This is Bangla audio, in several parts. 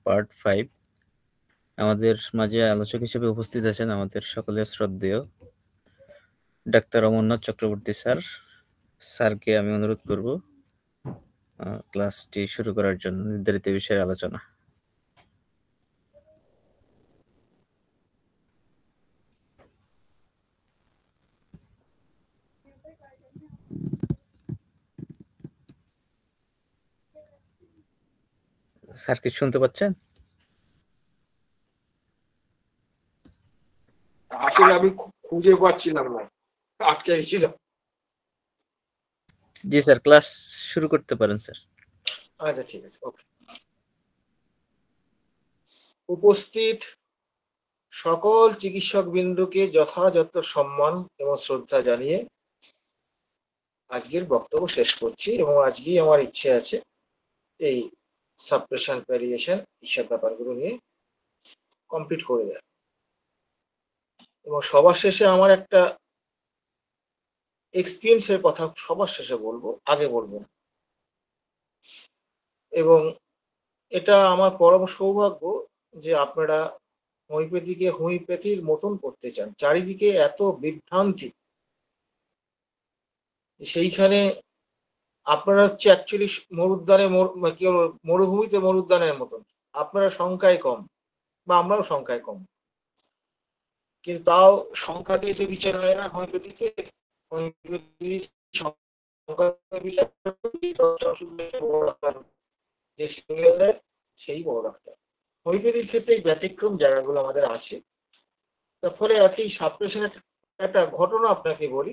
পার্ট 5। আমাদের মাঝে আলোচক হিসেবে উপস্থিত আছেন আমাদের সকলের শ্রদ্ধেয় ডাক্তার অমরনাথ চক্রবর্তী স্যার। স্যারকে আমি অনুরোধ করব ক্লাসটি শুরু করার জন্য নির্ধারিত বিষয়ে আলোচনা। স্যার কি শুনতে পাচ্ছেন? আসলে আমি খুঁজে পাচ্ছিলাম না, আটকে গেছিল। জি স্যার, ক্লাস শুরু করতে পারেন স্যার। আচ্ছা, ঠিক আছে, ওকে। উপস্থিত সকল চিকিৎসক বিন্দুকে যথাযথ সম্মান এবং শ্রদ্ধা জানিয়ে আজকের বক্তব্য শেষ করছি, এবং আজকেই আমার ইচ্ছে আছে এই সাপ্রেশন ভ্যারিয়েশন এইসব ব্যাপারগুলো নিয়ে কমপ্লিট করে দেয়। এবং সবার শেষে আমার একটা এক্সপিরিয়েন্সের কথা সবার শেষে বলবো, আগে বলবো না। এবং এটা আমার পরম সৌভাগ্য যে আপনারা হোমিওপ্যাথিকে হোমিওপ্যাথির মতন করতে চান। চারিদিকে এত বিভ্রান্তি, সেইখানে আপনারা হচ্ছে অ্যাকচুয়ালি মরুদ্যানে কি বলবো, মরুভূমিতে মরুদ্যানের মতন। আপনারা সংখ্যায় কম, বা আমরাও সংখ্যায় কম, কিন্তু তাও সংখ্যা দিয়ে তো বিচার হয় না হোমিওপ্যাথিতে। হোমিওপ্যাথি যে সিঙ্গেল দেয় সেই বড় ডাক্তার। হোমিওপ্যাথির ক্ষেত্রে এই ব্যতিক্রম জায়গাগুলো আমাদের আছে। তার ফলে একই সাপ্রেশনের একটা ঘটনা আপনাকে বলি।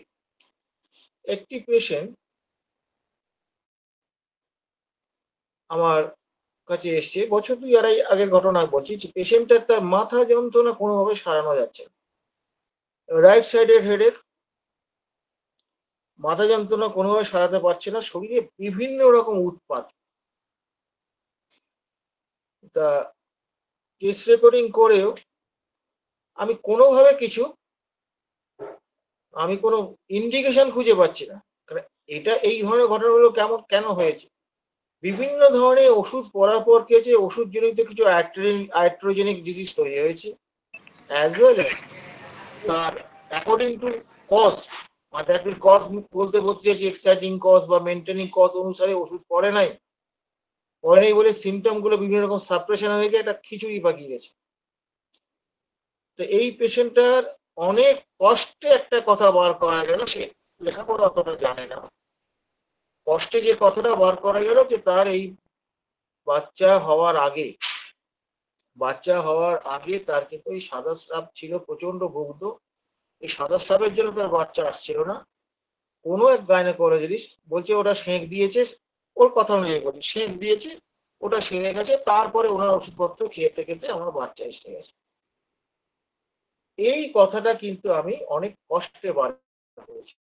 একটি পেশেন্ট আমার কাছে এসছে, বছর 2-2.5 আগের ঘটনা বলছি। পেশেন্টের তার মাথা যন্ত্রণা কোনোভাবে সারানো যাচ্ছে না, রাইট সাইডের হেডেক, মাথা যন্ত্রণা কোনোভাবে সারাতে পারছে না, শরীরে বিভিন্ন রকম উৎপাত। তা কেস রেকর্ডিং করেও আমি কোনোভাবে আমি কোনো ইন্ডিকেশন খুঁজে পাচ্ছি না। কারণ এটা এই ধরনের ঘটনাগুলো কেন হয়েছে। বিভিন্ন ধরনের ওষুধ পড়ার পর কি হয়েছে, ওষুধ জনিত কিছু আইট্রোজেনিক ডিজিজ তৈরি হয়েছে, অ্যাজ ওয়েল অ্যাজ তার অ্যাকর্ডিং টু কজ, মানে দ্যাট উইল কজ বলতে যে এক্সাইটিং কজ বা মেনটেনিং কজ অনুসারে ওষুধ পড়ে নাই বলে সিমটম গুলো বিভিন্ন রকম সাপ্রেশন হয়ে গিয়ে একটা খিচুড়ি পাকিয়ে গেছে। তো এই পেশেন্টটার অনেক কষ্টে একটা কথা বার করা গেল, সে লেখাপড়া অতটা জানে না, কষ্টে যে কথাটা বার করা গেল যে তার এই বাচ্চা হওয়ার আগে তার কিন্তু এই সাদা স্রাব ছিল, প্রচন্ড ভুগত। এই সাদা স্রাবের জন্য তার বাচ্চা আসছিল না। কোনো এক গাইনোকোলজিস্ট বলছে ওটা সেঁক দিয়েছে, ওর কথা অনুযায়ী বলছি, সেঁক দিয়েছে, ওটা সেরে গেছে। তারপরে ওনার ওষুধপত্র খেতে খেতে আমার বাচ্চা এসে গেছে। এই কথাটা কিন্তু আমি অনেক কষ্টে বার করেছি।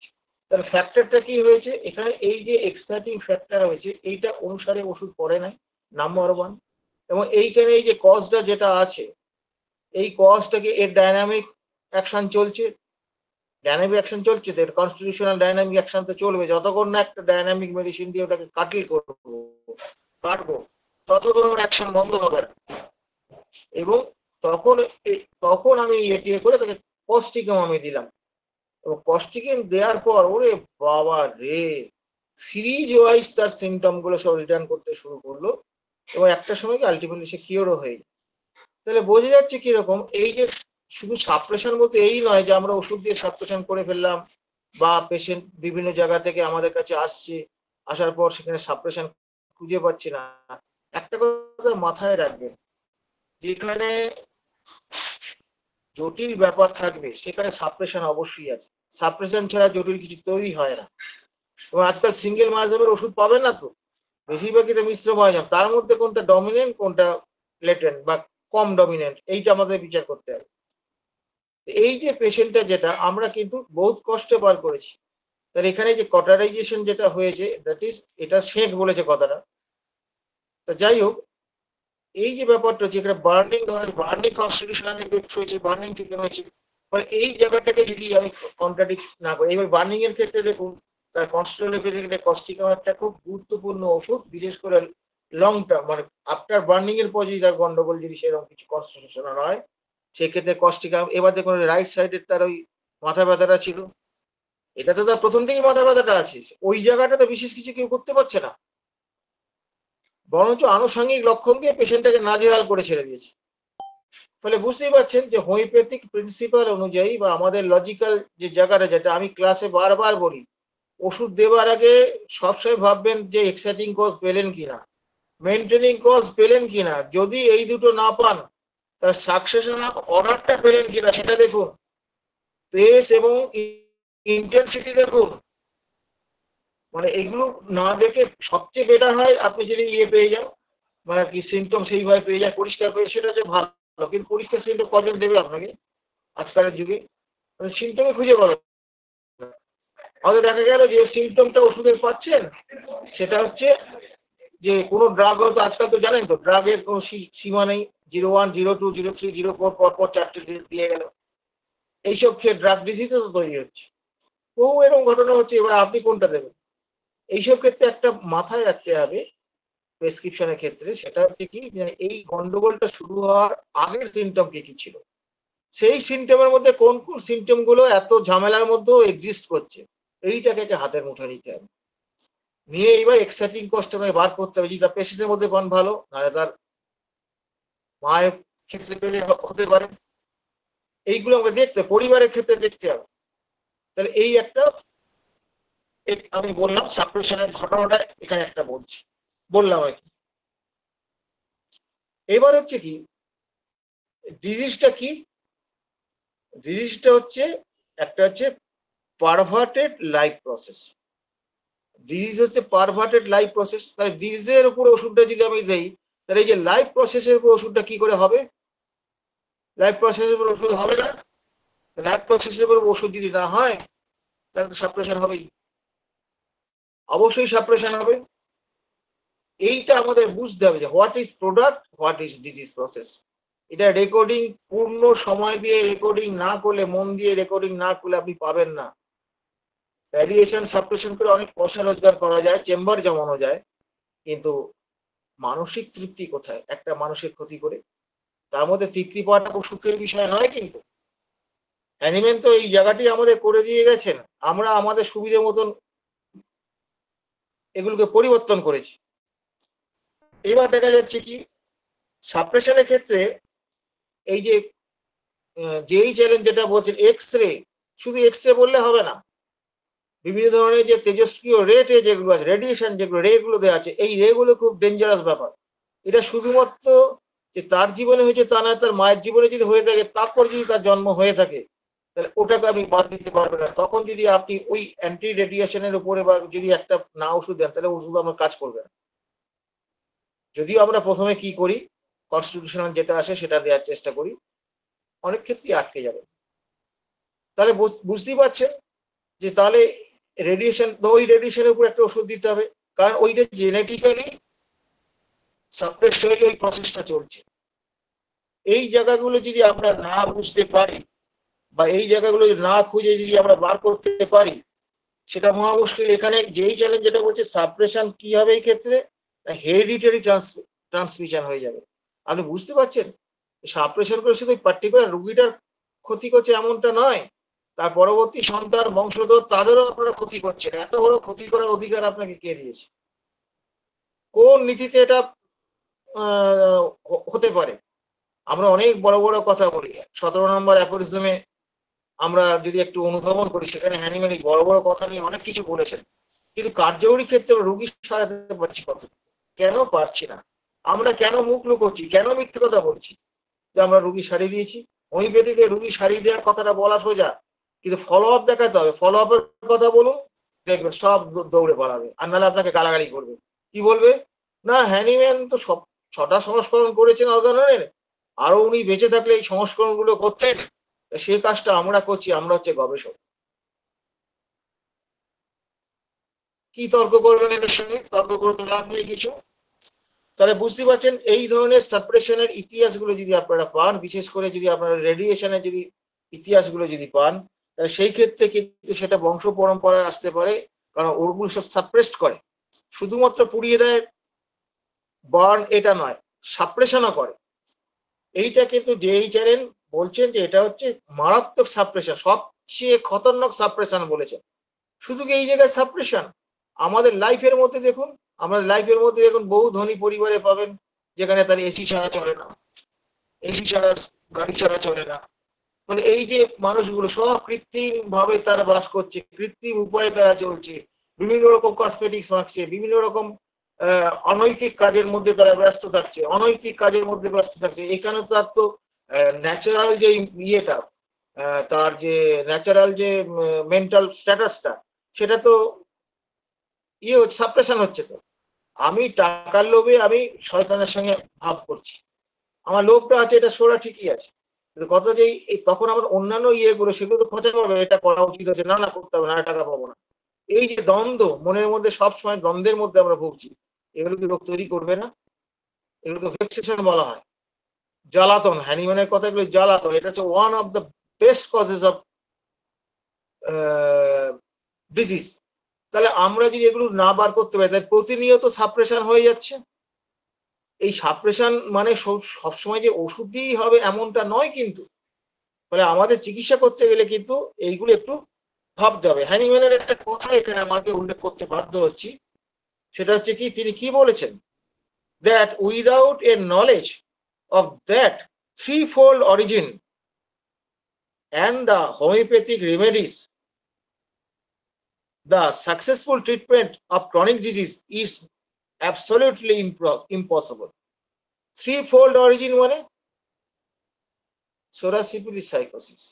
তার ফ্যাক্টরটা কি হয়েছে এখানে, এই যে এক্সাইটিং ফ্যাক্টর হয়েছে এইটা অনুসারে ওষুধ পড়ে নাই, নাম্বার 1। এবং এইখানে এই যে কজটা যেটা আছে, এই কজটাকে এর ডাইনামিক অ্যাকশন চলছে, তো কনস্টিটিউশনাল ডাইনামিক অ্যাকশন তো চলবে। যতক্ষণ না একটা ডাইনামিক মেডিসিন দিয়ে ওটাকে কাটবো ততক্ষণ ওর অ্যাকশন বন্ধ হবে না। এবং তখন আমি এটিএ করে তাকে কস্টিকাম আমি দিলাম। এবং কস্টিকাম দেওয়ার পর ওরে বাবা রে, সিরিজ ওয়াইজ তার সিমটম গুলো সব রিটার্ন করতে শুরু করলো, এবং একটা সময় আলটিমেটলি সে কিওরও হয়ে যায়। তাহলে বোঝা যাচ্ছে কিরকম এই যে শুধু সাপ্রেশন বলতে এই নয় যে আমরা ওষুধ দিয়ে সাপ্রেশন করে ফেললাম, বা পেশেন্ট বিভিন্ন জায়গা থেকে আমাদের কাছে আসার পর সেখানে সাপ্রেশন খুঁজে পাচ্ছি না। একটা কথা মাথায় রাখবেন, যেখানে জটিল ব্যাপার থাকবে সেখানে সাপ্রেশন অবশ্যই আছে। সাপ্রেশন ছাড়া জটিল কিছু তৈরি হয় না। এবং আজকাল সিঙ্গেল মায়াজামের ওষুধ পাবেন না তো, বেশিরভাগই তো মিশ্র মায়াজাম। তার মধ্যে কোনটা ডমিনেন্ট কোনটা লেটেন্ট বা কম ডমিনেন্ট, এইটা আমাদের বিচার করতে হবে। এই যে পেশেন্টটা যেটা আমরা কিন্তু বহুত কষ্টে বার করেছি, তার এখানে যে কটারাইজেশন যেটা হয়েছে, দ্যাট ইজ এটা শেখ বলেছে কথাটা। তা যাই হোক, এই যে ব্যাপারটা হচ্ছে এখানে বার্নিং কনস্টিটিউশনাল এফেক্ট হয়েছে, বার্নিং থেকে হয়েছে। মানে এই জায়গাটাকে যদি আমি কন্ট্রাডিক্ট না করি, এবার বার্নিং এর ক্ষেত্রে দেখুন তার কনস্টিটিউশনাল এফেক্ট, কস্টিকাম একটা খুব গুরুত্বপূর্ণ ওষুধ, বিশেষ করে লং টার্ম মানে আফটার বার্নিং এর পর যদি তার গন্ডগোল যদি সেরকম কিছু কনস্টিটিউশন হয় সেক্ষেত্রে কস্টিকা। এবার দেখুন রাইট সাইডের তার ওই মাথা ব্যথাটা ছিল, এটা তো তার প্রথম থেকেই মাথা ব্যথাটা আছে, ওই জায়গাটা তো বিশেষ কিছু কেউ করতে পারছে না, বরঞ্চ আনুষঙ্গিক লক্ষণ দিয়ে পেশেন্টটাকে নাজেহাল করে ছেড়ে দিয়েছে। ফলে বুঝতেই পারছেন যে হোমিওপ্যাথিক প্রিন্সিপাল অনুযায়ী বা আমাদের লজিক্যাল যে জায়গাটা, যেটা আমি ক্লাসে বারবার বলি, ওষুধ দেওয়ার আগে সবসময় ভাববেন যে এক্সাইটিং কজ পেলেন কিনা, মেনটেনিং কজ পেলেন কিনা, যদি এই দুটো না পান তার সাকসেশন অফ অর্ডারটা পেলেন কিনা সেটা দেখুন, পেস এবং ইন্টেন্সিটি দেখুন। মানে এগুলো না দেখে সবচেয়ে বেটার হয় আপনি যদি পেয়ে যান, মানে কি সিমটম সেইভাবে পেয়ে যায়, পরিষ্কার পেয়ে, সেটা হচ্ছে ভালো। কিন্তু পরিষ্কার সিমটম কজন দেবে আপনাকে আজকালের যুগে? সিমটমে খুঁজে পাবেন। হয়তো দেখা গেল যে সিমটমটা ওষুধের পাচ্ছেন, সেটা হচ্ছে যে কোনো ড্রাগ, হয়তো আজকাল তো জানেন তো ড্রাগের কোনো সীমা নেই, 01, 02, 03, 04 পর 4টে দিয়ে গেল, এইসব খেয়ে ড্রাগ ডিজিজও তো তৈরি হচ্ছে। বহু এরকম ঘটনা হচ্ছে, এবার আপনি কোনটা দেবেন? এইসব ক্ষেত্রে একটা মাথায় রাখতে হবে প্রেসক্রিপশনের ক্ষেত্রে, সেটা হচ্ছে কি যে এই গন্ডগোলটা শুরু হওয়ার আগের সিমটম কি কি ছিল, সেই সিমটমের মধ্যে কোন কোন সিমটম গুলো এত ঝামেলার মধ্যেও এক্সিস্ট করছে, এইটাকে একটা হাতের মুঠে নিতে হবে, নিয়ে এইবার এক্সাইটিং কষ্ট বার করতে হবে। যদি তার পেশেন্টের মধ্যে পান ভালো, নাহলে তার মায়ের ক্ষেত্রে পেলে হতে পারে, এইগুলো আমরা দেখতে, পরিবারের ক্ষেত্রে দেখতে হবে। তাহলে এই একটা আমি বললাম সাপ্রেশনের ঘটনাটা এখানে একটা বললাম আর কি। এবার হচ্ছে কি ডিজিজটা কি, ডিজিজটা হচ্ছে একটা হচ্ছে পারভার্টেড লাইফ প্রসেস। ডিজিজ হচ্ছে পারভার্টেড লাইফ প্রসেস। তাহলে ডিজিজের উপর ওষুধটা যদি আমি দেই, তাহলে এই যে লাইফ প্রসেসের উপর ওষুধটা কি করে হবে? লাইফ প্রসেসের উপর ওষুধ হবে না। লাইফ প্রসেসের উপর ওষুধ যদি না হয় তাহলে তো সাপ্রেশন হবেই, অবশ্যই সাপ্রেশন হবে। এইটা আমাদের বুঝতে হবে যে what is product, what is disease process. এটা রেকর্ডিং পূর্ণ সময় দিয়ে রেকর্ডিং না করলে, মন দিয়ে রেকর্ডিং না করলে আপনি পাবেন না। ভ্যারিয়েশন সাপ্রেশন করে অনেক পয়সা রোজগার করা যায়, চেম্বার জমানো যায়, কিন্তু মানসিক তৃপ্তি কোথায় একটা মানুষের ক্ষতি করে? তার মধ্যে তৃপ্তি পাওয়াটা খুব সুখের বিষয় নয়। কিন্তু অ্যানিমেন তো এই জায়গাটি আমাদের করে দিয়ে গেছেন, আমরা আমাদের সুবিধে মতন এগুলোকে পরিবর্তন করেছি। এবার দেখা যাচ্ছে কি সাপ্রেশনের ক্ষেত্রে এই যে যেই চ্যালেঞ্জ যেটা বলছেন এক্স রে, শুধু এক্স রে বললে হবে না, বিভিন্ন ধরনের যে তেজস্ক্রিয় রেটে যেগুলো আছে, রেডিয়েশন যেগুলো রে গুলো দেওয়া আছে, এই রে গুলো খুব ডেঞ্জারাস ব্যাপার। এটা শুধুমাত্র যে তার জীবনে হয়েছে তা না, তার মায়ের জীবনে যদি হয়ে থাকে, তারপর যদি তার জন্ম হয়ে থাকে, তাহলে ওটাকে আপনি বাদ দিতে পারবেন না। তখন যদি আপনি ওই অ্যান্টি রেডিয়েশনের উপরে বা যদি একটা না ওষুধ দেন, তাহলে ওষুধ আমার কাজ করবে না। যদিও আমরা প্রথমে কি করি, কনস্টিটিউশনাল যেটা আসে সেটা দেওয়ার চেষ্টা করি, অনেক ক্ষেত্রেই আটকে যাবে। তাহলে বুঝতেই পারছেন যে তাহলে রেডিয়েশন, ওই রেডিয়েশনের উপর একটা ওষুধ দিতে হবে, কারণ ওইটা জেনেটিক্যালি সাপ্রেস হয়ে ওই প্রসেসটা চলছে। এই জায়গাগুলো যদি আমরা না বুঝতে পারি বা এই জায়গাগুলো না খুঁজে যদি আমরা বার করতে পারি, সেটা মহা মুশকিল। এখানে যেই চ্যালেঞ্জ যেটা বলছে সাপ্রেশন কি হবে এই ক্ষেত্রে, হেরিডিটারি ট্রান্সমিশন হয়ে যাবে। আপনি বুঝতে পারছেন সাপ্রেশন করে শুধু পার্টিকুলার রুগীটার ক্ষতি করছে এমনটা নয়, তার পরবর্তী সন্তান বংশধর তাদেরও আপনারা ক্ষতি করছেন। এত বড় ক্ষতি করার অধিকার আপনাকে কে দিয়েছে? কোন নীতিতে এটা হতে পারে? আমরা অনেক বড় বড় কথা বলি, 17 নম্বর অ্যাফোরিজমে আমরা যদি একটু অনুধাবন করি, সেখানে হ্যানিম্যান বড় বড় কথা নিয়ে অনেক কিছু বলেছেন, কিন্তু কার্যকরী ক্ষেত্রে রোগী সারাতে পারছি কত? কেন পারছি না? আমরা কেন মুখ লুকোচ্ছি, কেন মিথ্যে কথা বলছি যে আমরা রুগী সারিয়ে দিয়েছি? হোমিওপ্যাথিতে রুগী সারিয়ে দেওয়ার কথাটা বলা সোজা, কিন্তু ফলো আপ দেখাতে হবে। ফলো আপের কথা বলুন, দেখবেন সব দৌড়ে পালাবে, আর নাহলে আপনাকে গালাগালি করবে। কি বলবে? না হ্যানিম্যান তো সব 6টা সংস্করণ করেছেন অর্গাননের, আরো উনি বেঁচে থাকলে এই সংস্করণগুলো করতেন। সেই কাজটা আমরা করছি, আমরা হচ্ছে গবেষক। কি তর্ক করবেন এদের সঙ্গে? তর্ক করে তো লাভ নেই কিছু। তাহলে বুঝতে পারছেন এই ধরনের সাপ্রেশনের ইতিহাসগুলো যদি আপনারা পান, বিশেষ করে যদি আপনারা রেডিয়েশনের যদি ইতিহাসগুলো যদি পান, তাহলে সেই ক্ষেত্রে কিন্তু সেটা বংশ পরম্পরায় আসতে পারে, কারণ ওগুলো সব সাপ্রেসড করে, শুধুমাত্র পুড়িয়ে দেয় বার্ন এটা নয়, সাপ্রেশনও করে। এইটা কিন্তু JHRN বলছেন যে এটা হচ্ছে মারাত্মক সাপ্রেশন, সবচেয়ে খতরনাক সাপ্রেশন বলেছেন। শুধু কি এই জায়গায় সাপ্রেশন, আমাদের লাইফের মধ্যে দেখুন, আমাদের লাইফের মধ্যে দেখুন বহু ধনী পরিবারে পাবেন যেখানে তার এসি ছাড়া চলে না, এসি ছাড়া গাড়ি ছাড়া চলে না। মানে এই যে মানুষগুলো সব কৃত্রিম ভাবে তারা বাস করছে, কৃত্রিম উপায়ে তারা চলছে, বিভিন্ন রকম কসমেটিক্স মাখছে, বিভিন্ন রকম অনৈতিক কাজের মধ্যে তারা ব্যস্ত থাকছে, অনৈতিক কাজের মধ্যে ব্যস্ত থাকছে। এখানে তার তো ন্যাচারাল যে ইয়েটা, তার যে ন্যাচারাল যে মেন্টাল স্ট্যাটাসটা, সেটা তো ইয়ে হচ্ছে, সাপ্রেশন হচ্ছে। তো আমি টাকার লোভে আমি শয়তানের সঙ্গে ভাব করছি, আমার লোভটা আছে, এটা সোরা ঠিকই আছে, কিন্তু কথা যে তখন আমার অন্যান্য ইয়েগুলো সেগুলো তো খোঁজা পাবে, এটা করা উচিত হচ্ছে, না না করতে হবে না, টাকা পাবো না। এই যে দ্বন্দ্ব মনের মধ্যে, সবসময় দ্বন্দ্বের মধ্যে আমরা ভুগছি, এগুলো কি রোগ তৈরি করবে না? এগুলোকে ভেক্সেশন বলা হয়, জ্বালাতন। হ্যানিম্যানের কথাগুলো জ্বালাতন, এটা হচ্ছে one of the best causes of disease. তাহলে আমরা যদি এগুলো না বার করতে পারি, তাহলে প্রতিনিয়ত সাপ্রেশন হয়ে যাচ্ছে। এই সাপ্রেশন মানে সবসময় যে ওষুধ দিয়েই হবে এমনটা নয় কিন্তু, ফলে আমাদের চিকিৎসা করতে গেলে কিন্তু এইগুলো একটু ভাবতে হবে। হ্যানিম্যানের একটা কথা এখানে আমাকে উল্লেখ করতে বাধ্য হচ্ছি, সেটা হচ্ছে কি, তিনি কি বলেছেন, that without a knowledge of that threefold origin and the homeopathic remedies, the successful treatment of chronic disease is absolutely impossible. Threefold origin মানে সোরা সিফিলিস সাইকোসিস।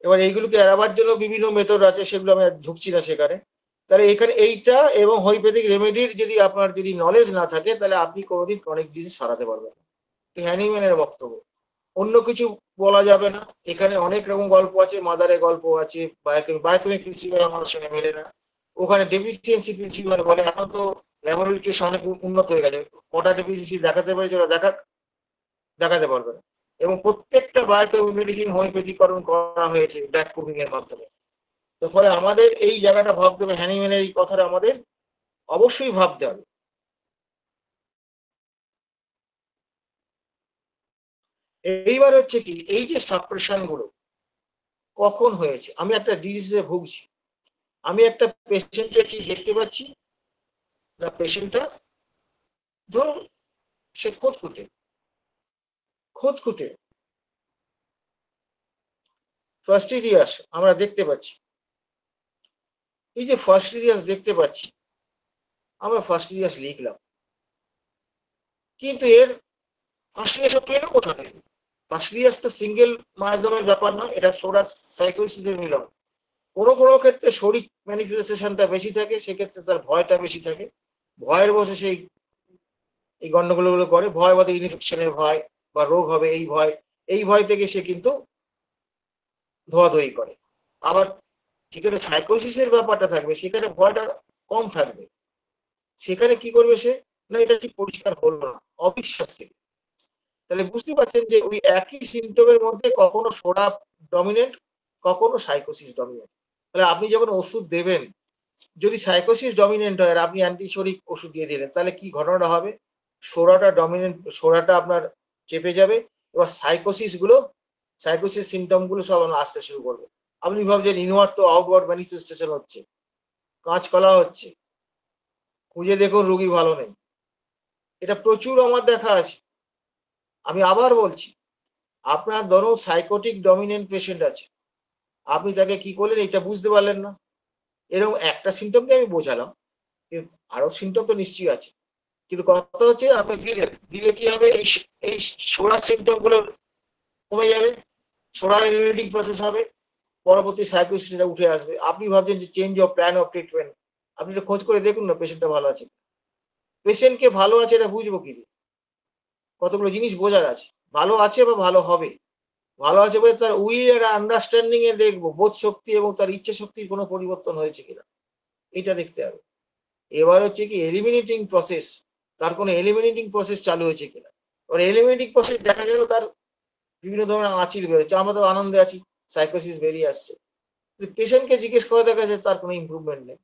এবার এইগুলোকে এড়াবার জন্য বিভিন্ন মেথড আছে, সেগুলো আমি ঢুকছি না সেখানে। তাহলে এখানে এইটা এবং হোমিওপ্যাথিক রেমেডির যদি আপনার যদি নলেজ না থাকে, তাহলে আপনি কোনোদিন ক্রনিক ডিজিজ সারাতে পারবেন না। হ্যানিম্যানের বক্তব্য, অন্য কিছু বলা যাবে না। এখানে অনেক রকম গল্প আছে, মাদারের গল্প আছে, বায়োকেমিক প্রিন্সিপাল আমাদের সঙ্গে মেলে না। ওখানে ডেফিসিয়েন্সি প্রিন্সিপাল বলে, এখন তো ল্যাবরেটরি অনেক উন্নত হয়ে গেছে, কটা ডেফিসিয়েন্সি দেখাতে পারে যারা দেখাতে পারবে না। এবং প্রত্যেকটা বায়োকেমিক মেডিসিন হোমিওপ্যাথিকরণ করা হয়েছে ব্যাক কুকিং এর মাধ্যমে। তো ফলে আমাদের এই জায়গাটা ভাবতে হবে, হ্যানিম্যানের এই কথাটা আমাদের অবশ্যই ভাবতে হবে। এইবার হচ্ছে কি, এই যে সাপ্রেশন গুলো কখন হয়েছে, আমি একটা ডিজিজে ভুগছি, আমি একটা পেশেন্টকে কি দেখতে পাচ্ছি না, পেশেন্টটা ধরুন সে খুঁতখুঁটে ফাস্টিডিয়াস আমরা দেখতে পাচ্ছি। এই যে ফাস্টিডিয়াস দেখতে পাচ্ছি, আমরা ফাস্টিডিয়াস লিখলাম, কিন্তু এর ফাস্টিডিয়াস পেলো কোথা থেকে? ফাস্টিডিয়াস তো সিঙ্গেল মায়াজমের ব্যাপার না, এটা সোরা সাইকোসিসের মিলন। কোনো কোনো ক্ষেত্রে শরীর ম্যানিফেস্টেশনটা বেশি থাকে, সেক্ষেত্রে তার ভয়টা বেশি থাকে, ভয়ের বসে সেই এই গন্ডগোলগুলো করে, ভয় বাদে ইনফেকশনের ভয় বা রোগ হবে এই ভয় থেকে সে কিন্তু ধোয়াধুয়ি করে। আবার যেখানে সাইকোসিসের ব্যাপারটা থাকবে, সেখানে ভয়টা কম থাকবে, সেখানে কি করবে সে, না এটা ঠিক পরিষ্কার হলো না, অবিশ্বাস থেকে। তাহলে বুঝতে পারছেন যে ওই একই সিমটমের মধ্যে কখনো সোডা ডমিনেন্ট, কখনো সাইকোসিস ডমিনেন্ট। তাহলে আপনি যখন ওষুধ দেবেন, যদি সাইকোসিস ডমিনেন্ট হয় আর আপনি অ্যান্টিসোরিক ওষুধ দিয়ে দিলেন, তাহলে কি ঘটনাটা হবে, সোডাটা আপনার চেপে যাবে, এবার সাইকোসিস সিমটম গুলো সব আসতে শুরু করবে। আপনি ভাবছেন ইনওয়ার্ড তো আউটওয়ার্ড ম্যানিফেস্টেশন হচ্ছে, কাঁচকলা হচ্ছে, খুঁজে দেখুন রোগী ভালো নেই। এটা প্রচুর আমার দেখা আছে। আমি আবার বলছি, আপনার ধরুন সাইকোটিক ডমিনেন্ট পেশেন্ট আছে, আপনি তাকে কি করলেন এটা বুঝতে পারলেন না, এরকম একটা সিমটম দিয়ে আমি বোঝালাম, কিন্তু আরো সিমটম তো নিশ্চয়ই আছে। কিন্তু কথা হচ্ছে আপনি দিলে কি হবে, এই সোডা সিমটম গুলো কমে যাবে, সোডা রিলেটিং প্রসেস হবে, পরবর্তী সাইকোসিসটা উঠে আসবে। আপনি ভাবছেন যে change of plan of treatment, আপনি তো খোঁজ করে দেখুন না পেশেন্টটা ভালো আছে। পেশেন্টকে ভালো আছে এটা বুঝবো কি, কতগুলো জিনিস বোঝার আছে, ভালো আছে বা ভালো হবে। ভালো আছে বলে তার উইল আর আন্ডারস্ট্যান্ডিং এ দেখবো বোধ শক্তি এবং তার ইচ্ছে শক্তির কোনো পরিবর্তন হয়েছে কিনা, এটা দেখতে হবে। এবার হচ্ছে কি এলিমিনেটিং প্রসেস, তার কোনো এলিমিনেটিং প্রসেস চালু হয়েছে কিনা। এবার এলিমিনেটিং প্রসেস দেখা গেল তার বিভিন্ন ধরনের আঁচিল বেরোচ্ছে, আমরা তো আনন্দে আছি, সাইকোসিস বেরিয়ে আসছে, পেশেন্টকে জিজ্ঞেস করে দেখা যাচ্ছে তার কোনো ইমপ্রুভমেন্ট নেই,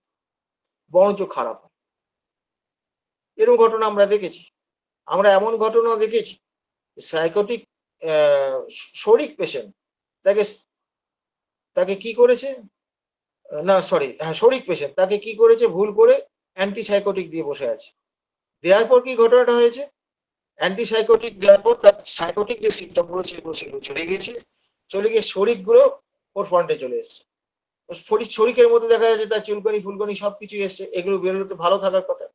বরঞ্চ খারাপ হয়। এরকম ঘটনা আমরা দেখেছি। আমরা এমন ঘটনা দেখেছি সাইকোটিক শরিক পেশেন্ট তাকে তাকে কি করেছে, না সরি হ্যাঁ শরিক পেশেন্ট তাকে কি করেছে, ভুল করে অ্যান্টিসাইকোটিক দিয়ে বসে আছে। দেওয়ার পর কি ঘটনাটা হয়েছে, অ্যান্টিসাইকোটিক দেওয়ার পর তার সাইকোটিক যে সিমটম গুলো সেগুলো চলে গেছে, চলে গিয়ে শরিকগুলো ওর ফ্রন্টে চলে এসছে। শরিকের মধ্যে দেখা যাচ্ছে তার চুলকানি ফুলকানি সবকিছু এসছে, এগুলো বেরোলে তো ভালো থাকার কথা,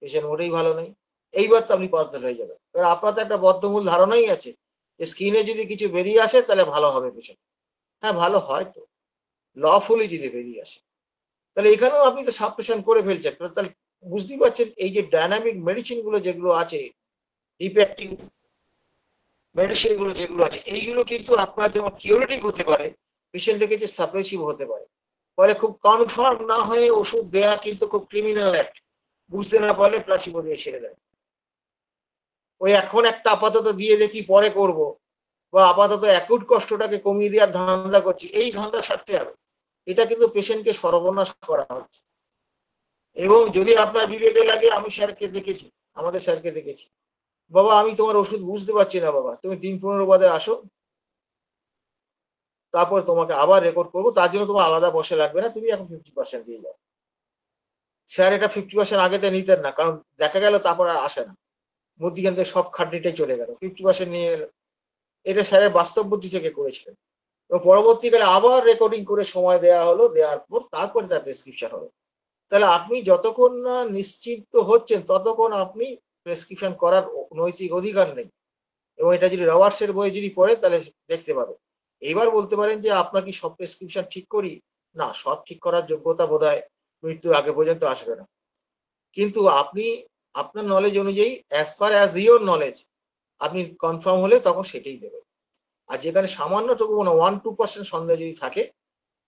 পেশেন্ট মোটেই ভালো নেই। এইবার তো আপনি পাসদার হয়ে যাবেন, কারণ আপনার তো একটা বদ্ধমূল ধারণাই আছে যে স্কিনে যদি কিছু বেরিয়ে আসে তাহলে ভালো হবে পেশেন্ট। হ্যাঁ ভালো হয় তো, লফুলি যদি বেরিয়ে আসে, তাহলে এখানেও আপনি তো সাবপ্রেশন করে ফেলছেন। তাহলে বুঝতেই পারছেন এই যে ডায়নামিক মেডিসিন গুলো যেগুলো আছে, ডিপেক্টিভ মেডিসিন গুলো যেগুলো আছে, এইগুলো কিন্তু আপনার যেমন কিউরেটিভ হতে পারে, পেশেন্টের কাছে সাপ্রেসিভ হতে পারে। ফলে খুব কনফার্ম না হয়ে ওষুধ দেওয়া কিন্তু খুব ক্রিমিনাল অ্যাক্ট। বুঝতে না পারলে প্লাসিবো দিয়ে সেরে দেয়। ওই এখন একটা আপাতত দিয়ে দেখি পরে করব, বা আপাতত অ্যাকুট কষ্টটাকে কমিয়ে দেওয়ার ধান্দা করছি, এই ধান্দা ছাড়তে হবে। এটা কিন্তু পেশেন্টকে সর্বনাশ করা হচ্ছে। এবং যদি আপনার বিবেকে লাগে, আমি স্যারকে দেখেছি, আমাদের স্যারকে দেখেছি, বাবা আমি তোমার ওষুধ বুঝতে পারছি না বাবা, তুমি 3-15 বাদে আসো, তারপর তোমাকে আবার রেকর্ড করবো, তার জন্য তোমার আলাদা পয়সা লাগবে না, তুমি এখন 50% দিয়ে যাও। স্যার এটা 50% আগেতে নিতেন না, কারণ দেখা গেল তারপর আর আসে না, মধ্যিখান থেকে সব খাটনিটাই চলে গেল, 50% নিয়ে এলো। এটা স্যারের বাস্তব বুদ্ধি থেকে করেছিলেন। এবং পরবর্তীকালে আবার রেকর্ডিং করে সময় দেওয়া হলো, দেওয়ার পর তারপরে তার প্রেসক্রিপশন হলো। তাহলে আপনি যতক্ষণ না নিশ্চিন্ত হচ্ছেন ততক্ষণ আপনি প্রেসক্রিপশন করার নৈতিক অধিকার নেই। এবং এটা যদি রবার্টসের বই যদি পড়ে তাহলে দেখতে পাবে। এইবার বলতে পারেন যে আপনার কি সব প্রেসক্রিপশন ঠিক করি, না সব ঠিক করার যোগ্যতা বোধহয় মৃত্যুর আগে পর্যন্ত আসবে না, কিন্তু আপনি আপনার নলেজ অনুযায়ী as per as your knowledge আপনি কনফার্ম হলে তখন সেটাই দেবেন। আর যেখানে সামান্যটুকু কোনো 1-2% সন্দেহ যদি থাকে,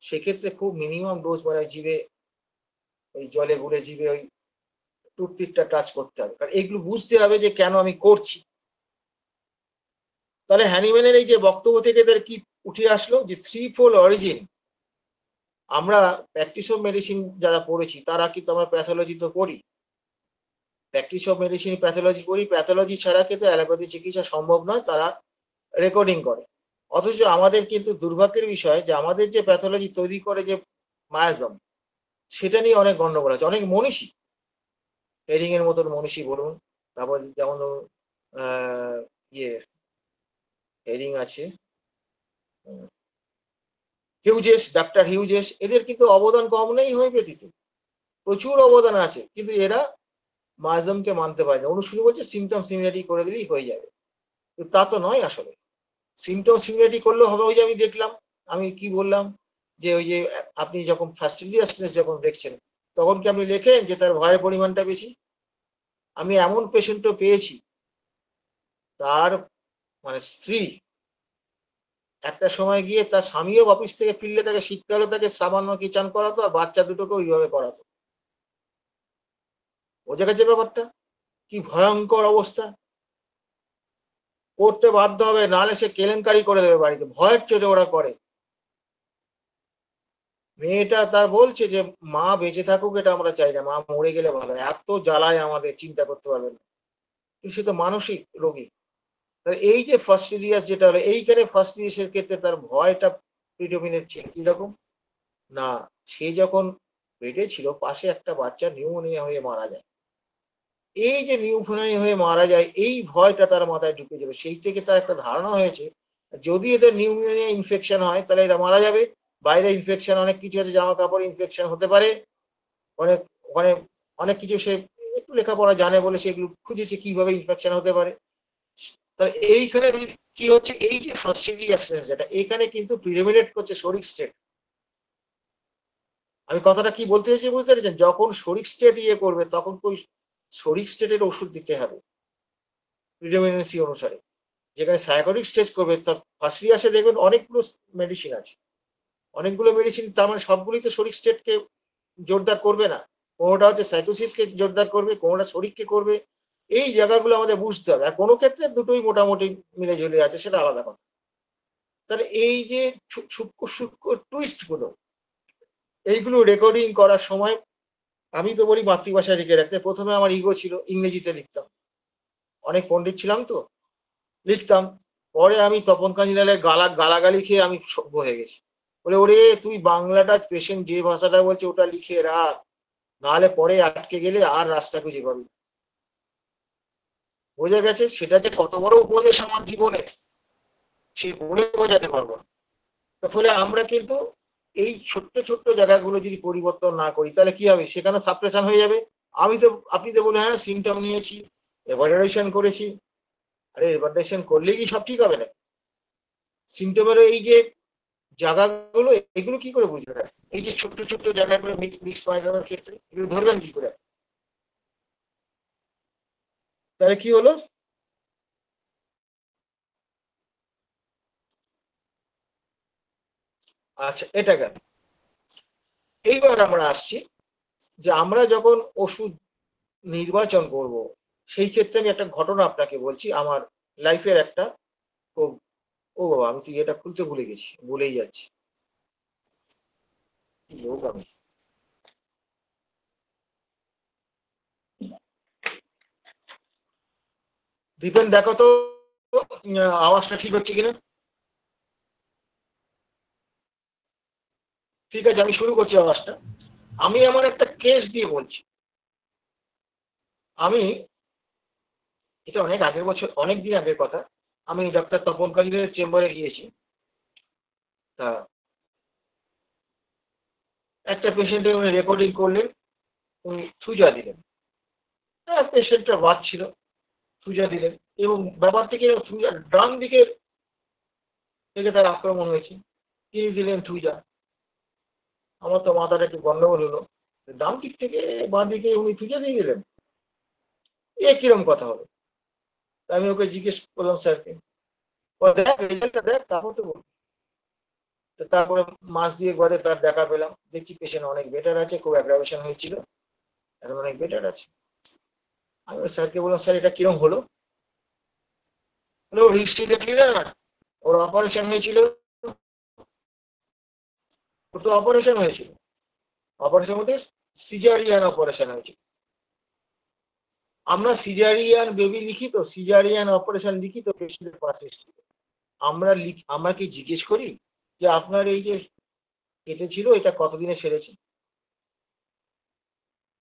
সেক্ষেত্রে খুব মিনিমাম ডোজ মানে জিভে ওই জলে গুলে জিভে ওই টুথপিকটা টাচ করতে হবে, কারণ এইগুলো বুঝতে হবে যে কেন আমি করছি। তাহলে হ্যানিম্যানের এই যে বক্তব্য থেকে তার কি উঠে আসলো, যে থ্রি-ফোল্ড অরিজিন। আমরা প্র্যাকটিস অফ মেডিসিন যারা পড়েছি তারা কিন্তু আমরা প্যাথোলজি তো পড়ি, প্র্যাকটিস অফ মেডিসিন প্যাথোলজি পড়ি, প্যাথোলজি ছাড়া কিন্তু অ্যালোপ্যাথি চিকিৎসা সম্ভব নয়, তারা রেকর্ডিং করে। অথচ আমাদের কিন্তু দুর্ভাগ্যের বিষয় যে আমাদের যে প্যাথোলজি তৈরি করে যে মায়াজম, সেটা নিয়ে অনেক গন্ডগোল আছে। অনেক মনীষী, হেরিং এর মতন মনীষী বলুন, তারপর যেমন ধরুন ইয়ে হেরিং আছে, হিউজেস, ডাক্তার হিউজেস, এদের কিন্তু অবদান কম নেই হোমিওপ্যাথিতে, প্রচুর অবদান আছে, কিন্তু এরা মায়াজমকে মানতে পারে না। অনুশীলন বলছে সিমটম সিমিলারিটি করে দিলেই হয়ে যাবে, কিন্তু তা তো নয় আসলে। সিমটম সিমিলারিটি করলেও হবে, ওই যে আমি দেখলাম, আমি কি বললাম যে ওই যে আপনি যখন ফাস্টিডিয়াসনেস যখন দেখছেন তখন কি আপনি লেখেন যে তার ভয়ের পরিমাণটা বেশি? আমি এমন পেশেন্টও পেয়েছি, তার মানে স্ত্রী একটা সময় গিয়ে তার স্বামীও অফিস থেকে ফিরলে তাকে শীতকালে তাকে সামান্য কি চান করাতো, আর বাচ্চা দুটোকে ওইভাবে করাতো। বোঝা গেছে ব্যাপারটা, কি ভয়ঙ্কর অবস্থা। করতে বাধ্য হবে, নাহলে সে কেলেঙ্কারি করে দেবে বাড়িতে, ভয়ের চোটে ওরা করে। মেয়েটা তার বলছে যে মা বেঁচে থাকুক এটা আমরা চাই না, মা মরে গেলে ভালো হয়, এত জ্বালায় আমাদের চিন্তা করতে পারবেন না। কিন্তু সে তো মানসিক রোগী। তাহলে এই যে ফাস্টিডিয়াস যেটা হলো, এইখানে ফাস্টিডিয়াসের ক্ষেত্রে তার ভয়টা প্রিডোমিনেট ছিল কিরকম না, সে যখন বেডে ছিল পাশে একটা বাচ্চা নিউমোনিয়া হয়ে মারা যায়। এই যে নিউমোনিয়া হয়ে মারা যায়, এই ভয়টা তার মাথায় ঢুকে যাবে। সেই থেকে তার একটা ধারণা হয়েছে যদি এদের নিউমোনিয়া ইনফেকশন হয় তাহলে এরা মারা যাবে। বাইরে ইনফেকশন অনেক কিছু আছে, জামা কাপড় ইনফেকশন হতে পারে, অনেক ওখানে অনেক কিছু সে একটু লেখাপড়া জানে বলে সেগুলো খুঁজেছে কিভাবে ইনফেকশন হতে পারে। তাহলে এইখানে কি হচ্ছে, এই যে ফাস্টিডিয়াসনেস যেটা এখানে কিন্তু প্রিডোমিনেট করছে শরিক স্টেট। আমি কথাটা কি বলতে চাইছি বুঝতে পেরেছেন? যখন শরিক স্টেট ইয়ে করবে তখন ওই শরিক স্টেটের ওষুধ দিতে হবে প্রিডোমিনেন্সি অনুসারে। যেখানে সাইকোটিক স্টেজ করবে তার ফাস্টিডিয়াসে দেখবেন অনেকগুলো মেডিসিন আছে, অনেকগুলো মেডিসিন, তার মানে সবগুলোই তো শরিক স্টেটকে জোরদার করবে না। কোনোটা হচ্ছে সাইকোসিসকে জোরদার করবে, কোনোটা শরিককে করবে। এই জায়গাগুলো আমাদের বুঝতে হবে। আর কোনো ক্ষেত্রে দুটোই মোটামুটি মিলে ঝুলে আছে, সেটা আলাদা কথা। তাহলে এই যে সূক্ষ্ম সূক্ষ্ম টুইস্ট গুলো, এইগুলো রেকর্ডিং করার সময় আমি তো বলি মাতৃভাষায় লিখে রাখতে। প্রথমে আমার ইগো ছিল, ইংরেজিতে লিখতাম। অনেক পণ্ডিত ছিলাম তো, লিখতাম। পরে আমি তপন কাঞ্জিলালের গালাগালি খেয়ে আমি সভ্য হয়ে গেছি। বলে, ওরে তুই বাংলাটা পেশেন্ট যে ভাষাটা বলছে ওটা লিখে রাখ, নাহলে পরে আটকে গেলে আর রাস্তা খুঁজে পাবি। বোঝা গেছে? সেটা যে কত বড় উপদেশ আমার জীবনে, সে বলে বোঝাতে পারবো না। ফলে আমরা কিন্তু এই ছোট্ট ছোট্ট জায়গাগুলো যদি পরিবর্তন না করি তাহলে কি হবে? সেখানে সাপ্রেশন হয়ে যাবে। আপনি তো বলে হ্যাঁ সিমটম নিয়েছি, এভালুয়েশন করেছি। আরে এভালুয়েশন করলে কি সব ঠিক হবে না? সিমটমের এই যে জায়গাগুলো, এগুলো কি করে বুঝবে? এই যে ছোট্ট ছোট্ট জায়গাগুলো মিক্স পায়খানার ক্ষেত্রে এগুলো ধরবেন কি করে? তাহলে কি হলো? আচ্ছা, এটা গেল। এইবার আমরা আসছি যে আমরা যখন ওষুধ নির্বাচন করব, সেই ক্ষেত্রে আমি একটা ঘটনা আপনাকে বলছি আমার লাইফের একটা। ও ও বাবা, আমি এটা খুলতে ভুলে গেছি, ভুলেই যাচ্ছি। কি লোক আমি! দীপেন দেখো তো আওয়াজটা ঠিক হচ্ছে কিনা। ঠিক আছে, আমি শুরু করছি আওয়াজটা। আমি আমার একটা কেস দিয়ে বলছি। আমি, এটা অনেক আগের বছর, অনেক দিন আগের কথা। আমি ডাক্তার তপন কাঞ্জিলের চেম্বারে গিয়েছি। তা একটা পেশেন্টের উনি রেকর্ডিং করলেন, উনি সুজা দিলেন। হ্যাঁ, পেশেন্টটা বাঁচছিল, সুজা দিলেন। এবং ব্যাপারটা কি, সুজা ডান দিকের থেকে তার আক্রমণ হয়েছে, তিনি দিলেন সুজা। আমার তো মাথাটা একটু গন্ডগোল হলো। ডান দিক থেকে বাঁ দিকে উনি সুজা দিয়ে গেলেন, এ কিরম কথা হলো? আমি ওকে জিজ্ঞেস করলাম স্যারকে, দেখ রেজাল্টটা দেখ, তারপর তো বলবো। তো তারপরে মাস দিয়ে বাদে তার দেখা পেলাম, দেখছি পেশেন্ট অনেক বেটার আছে, খুব অ্যাগ্রাভেশন হয়েছিল, এখন অনেক বেটার আছে। আমি স্যারকে বললাম, স্যার এটা কিরম হলো? ওর হিস্ট্রি দেখলি না, ওর অপারেশন হয়েছিল, ওর তো অপারেশন হয়েছিল, অপারেশন মধ্যে সিজারিয়ান অপারেশন হয়েছিল। আমরা সিজারিয়ান বেবি লিখি তো, সিজারিয়ান অপারেশন লিখি তো পেশেন্টের পাশে। আমরা কি জিজ্ঞেস করি যে আপনার এই যে কেটেছিল এটা কতদিনে সেরেছে?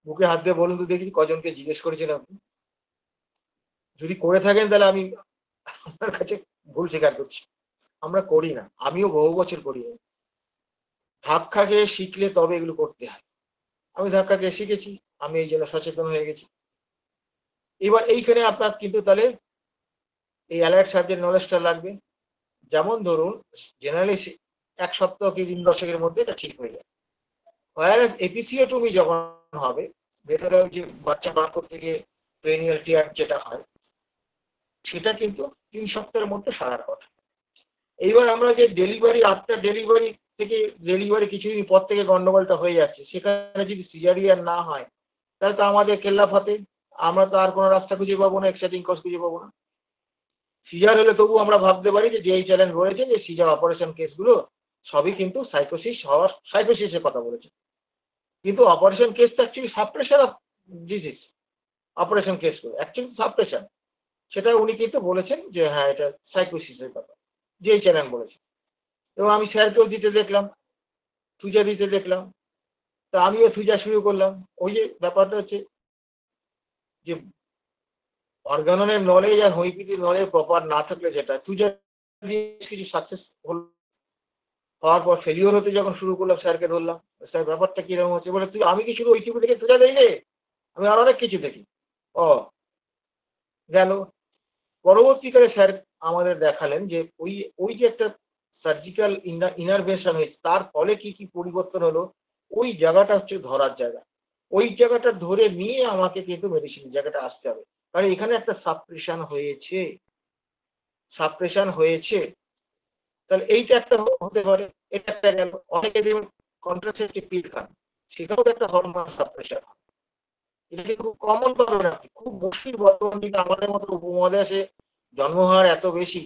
বুকে হাত দিয়ে বলুন তো দেখি কজনকে জিজ্ঞেস করেছেন আপনি? যদি করে থাকেন তাহলে আমি আপনার কাছে ভুল স্বীকার করছি। আমরা করি না, আমিও বহু বছর করি না। ধাক্কা খেয়ে শিখলে তবে এগুলো করতে হয়। আমি ধাক্কা খেয়ে শিখেছি, আমি এই জন্য সচেতন হয়ে গেছি। এবার এইখানে আপনার কিন্তু তাহলে এই অ্যালার্ট সাবজেক্ট নলেজটা লাগবে। যেমন ধরুন, জেনারেলি 1 সপ্তাহ কি 3 দশকের মধ্যে এটা ঠিক হয়ে যায়। ওয়ারাস এপিসিওটমি যখন হবে, ভেতরে ওই যে বাচ্চা বার করতে গিয়ে পেরিনিয়াল টিয়ার যেটা হয়, সেটা কিন্তু 3 সপ্তাহের মধ্যে সারার কথা। এইবার আমরা যে ডেলিভারি, আফটার ডেলিভারি থেকে ডেলিভারি কিছুদিন পর থেকে গন্ডগোলটা হয়ে যাচ্ছে, সেখানে যদি সিজারিয়ান না হয় তাহলে তো আমাদের কেল্লা ফাতে। আমরা তো আর কোনো রাস্তা খুঁজে পাবো না, এক্সাইটিং কজ খুঁজে পাবো না। সিজার হলে তবু আমরা ভাবতে পারি যে এই চ্যালেঞ্জ রয়েছে যে সিজার অপারেশন কেসগুলো সবই কিন্তু সাইকোসিস হওয়ার, সাইকোসিসের কথা বলেছে। কিন্তু অপারেশন কেস তো actually suppression of disease. Operation কেসগুলো অ্যাকচুয়ালি সাপ্রেশন, সেটা উনি কিন্তু বলেছেন যে হ্যাঁ এটা সাইকোসিসের কথা, যেই চ্যালেঞ্জ বলেছে। এবং আমি স্যারকেও দিতে দেখলাম, থুজা দিতে দেখলাম। তা আমিও থুজা শুরু করলাম। ওই যে ব্যাপারটা হচ্ছে যে অর্গাননের নলেজ আর হোমিওপ্যাথির নলেজ প্রপার না থাকলে, যেটা থুজা দিয়ে কিছু সাকসেস হল, হওয়ার পর ফেলিওর হতে যখন শুরু করলাম, স্যারকে ধরলাম, স্যার ব্যাপারটা কিরকম হচ্ছে? বলে, তুই, আমি কি শুধু ওইটুকু থেকে থুজা দেই রে, আমি আর অনেক কিছু দেখি। ও গেল। পরবর্তীকালে স্যার আমাদের দেখালেন যে ওই ওই যে একটা সার্জিক্যাল ইনারভেশন হয়েছে, তার ফলে কি কি পরিবর্তন হলো, ওই জায়গাটা হচ্ছে ধরার জায়গা। ওই জায়গাটা ধরে নিয়ে আমাকে কিন্তু মেডিসিন জায়গাটা আসতে হবে, কারণ এখানে একটা সাপ্রেশন হয়েছে, সাপ্রেশন হয়েছে। তাহলে এইটা একটা হতে পারে। এটা একটা গেল। অনেকে দেখবেন কন্ট্রাসেপটিভ পিল খান, সেটাও তো একটা হরমোনাল সাপ্রেশন। এটা কি খুব কমন পাবেন আপনি, খুব মুশকিল বর্তমান দিকে আমাদের মতো উপমহাদেশে জন্মহার এত বেশি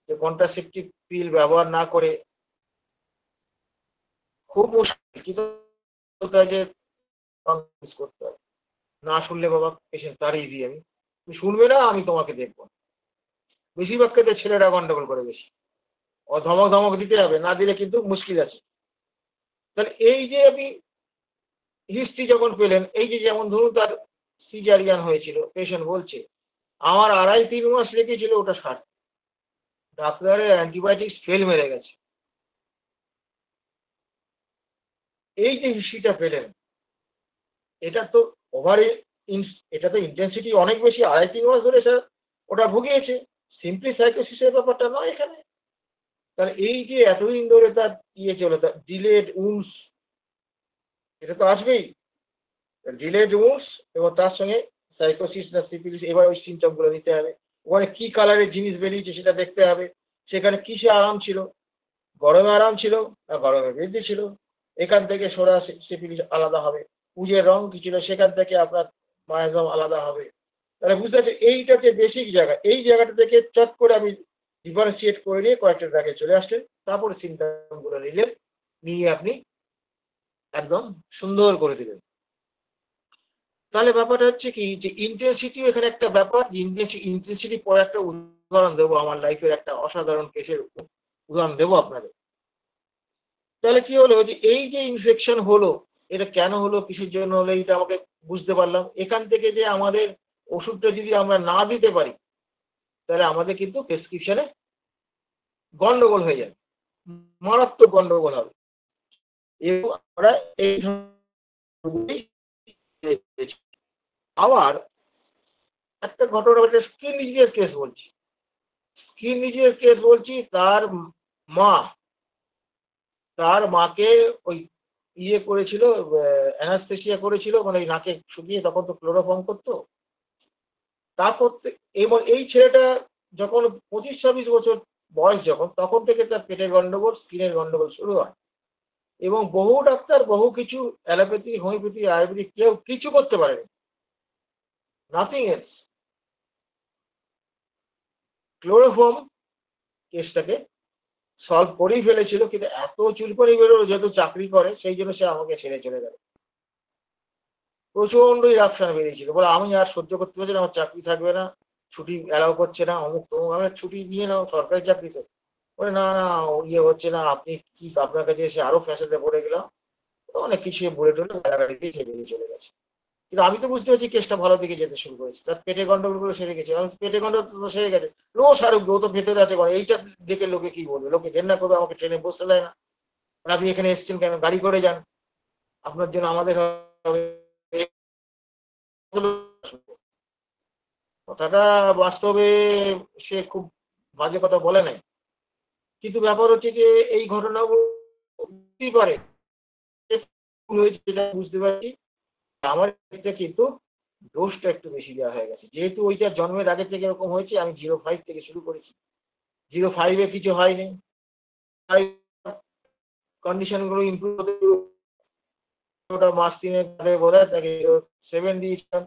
যে কন্ট্রাসেপটিভ পিল ব্যবহার না করে খুব মুশকিল। কিন্তু যে কনভিন্স করতে হবে। না শুনলে বাবা পেশেন্ট তাড়িয়ে দিই আমি, তুমি শুনবে না, আমি তোমাকে দেখবো। বেশিরভাগ ক্ষেত্রে ছেলেরা গন্ডগোল করে বেশি, ও ধমক ধমক দিতে হবে, না দিলে কিন্তু মুশকিল আছে। তাহলে এই যে আপনি হিস্ট্রি যখন পেলেন, এই যে যেমন ধরুন তার সিজারিয়ান হয়েছিল, পেশেন্ট বলছে আমার 2.5-3 মাস লেগেছিল ওটা সারতে, ডাক্তারের অ্যান্টিবায়োটিক্স ফেল মেরে গেছে। এই যে হিস্ট্রিটা পেলেন, এটা তো ওভার, এটা তো ইন্টেন্সিটি অনেক বেশি, 2.5-3 মাস ধরে স্যার ওটা ভুগিয়েছে, সিম্পলি সাইকোসিসের ব্যাপারটা নয় এখানে। তাহলে এই যে এতদিন ধরে তার ইয়ে চলে, তার ডিলেড উন্স, এটা তো আসবেই, ডিলেড উন্স এবং তার সঙ্গে সাইকোসিস না সিফিলিস, এবার ওই সিমটমগুলো নিতে হবে। ওখানে কি কালারের জিনিস বেরিয়েছে সেটা দেখতে হবে, সেখানে কিসে আরাম ছিল, গরমে আরাম ছিল না গরমে বৃদ্ধি ছিল, এখান থেকে সোরা সিফিলিস আলাদা হবে, পুজের রং কি ছিল সেখান থেকে আপনার মায়াজম আলাদা হবে। তাহলে বুঝতে পারছি এইটা যে বেসিক জায়গা, এই জায়গাটা থেকে চট করে আমি ডিফারেন্সিয়েট করে নিয়ে কয়েকটা জায়গায় চলে আসলেন, তারপরে সিমটমগুলো নিলেন, নিয়ে আপনি একদম সুন্দর করে দিলেন। তাহলে ব্যাপারটা হচ্ছে কি যে ইন্টেন্সিটিও এখানে একটা ব্যাপার, যে ইন্টেন্সিটি পরে একটা উদাহরণ দেবো, আমার লাইফের একটা অসাধারণ কেসের উদাহরণ দেবো আপনাদের। তাহলে কি হলো যে এই যে ইনফেকশন হলো, এটা কেন হলো, কিসের জন্য হলো, এইটা আমাকে বুঝতে পারলাম। এখান থেকে যে আমাদের ওষুধটা যদি আমরা না দিতে পারি, তাহলে আমাদের কিন্তু প্রেসক্রিপশনে গন্ডগোল হয়ে যাবে, মারাত্মক গন্ডগোল হবে। এবং আমরা এই আবার একটা ঘটনা, একটা স্কিন ডিজিজের কেস বলছি, স্কিন ডিজিজের কেস বলছি। মা তার মাকে ওই ইয়ে করেছিল, অ্যানাস্থেসিয়া করেছিল, মানে ওই নাকে শুকিয়ে, তখন তো ক্লোরোফর্ম করতো। তারপর এবং এই ছেলেটা যখন 25-26 বছর বয়স, যখন তখন থেকে তার পেটের গন্ডগোল, স্কিনের গন্ডগোল শুরু হয়। এবং বহু ডাক্তার বহু কিছু, অ্যালোপ্যাথি, হোমিওপ্যাথি, আয়ুর্বেদিক, কেউ কিছু করতে পারেনি, নাথিং এলস। ক্লোরোফর্ম কেসটাকে সলভ করেই ফেলেছিল, কিন্তু এত চুলকানি বেরোলো, যেহেতু চাকরি করে সেই জন্য সে আমাকে ছেড়ে চলে গেল। প্রচন্ড ইরাপশন বেরিয়েছিল, বলে আমি আর সহ্য করতে পারছি না, আমার চাকরি থাকবে না, ছুটি অ্যালাউ করছে না, অমুক তমুক। আমি ছুটি নিয়ে নাও, সরকারি চাকরিতে। বলে না না, ইয়ে হচ্ছে না, আপনি কি, আপনার কাছে এসে আরো ফ্যাসাদে পড়ে গেলাম, অনেক কিছু বলে টলে গালাগালি দিয়ে সে বেরিয়ে চলে গেছে। কিন্তু আমি তো বুঝতে পারছি কেসটা ভালো দিকে যেতে শুরু করেছে, তার পেটে গন্ডগোলগুলো সেরে গেছে। আমি পেটে গন্ডগোল তো সেরে গেছে, লো সারুক, ও তো ভেতরে আছে, এইটা দেখে লোকে কি বলবে, লোকে ঘেন্না করবে, আমাকে ট্রেনে বসতে দেয় না, আপনি এখানে এসেছেন কেন, গাড়ি করে যান, আপনার জন্য আমাদের হবে। কথাটা বাস্তবে সে খুব বাজে কথা বলে নাই, কিন্তু ব্যাপার হচ্ছে যে এই ঘটনাগুলো হতেই পারে, যেটা বুঝতে পারছি আমার ক্ষেত্রে কিন্তু দোষটা একটু বেশি দেওয়া হয়ে গেছে, যেহেতু ওইটা জন্মের আগে থেকে এরকম হয়েছে। আমি 0.5 থেকে শুরু করেছি, 0.5-এ কিছু হয়নি, কন্ডিশন গুলো ইমপ্রুভ হতে শুরু, ওটা মাস 3 বোধ হয় তাকে 0.7 দিয়েছিলাম।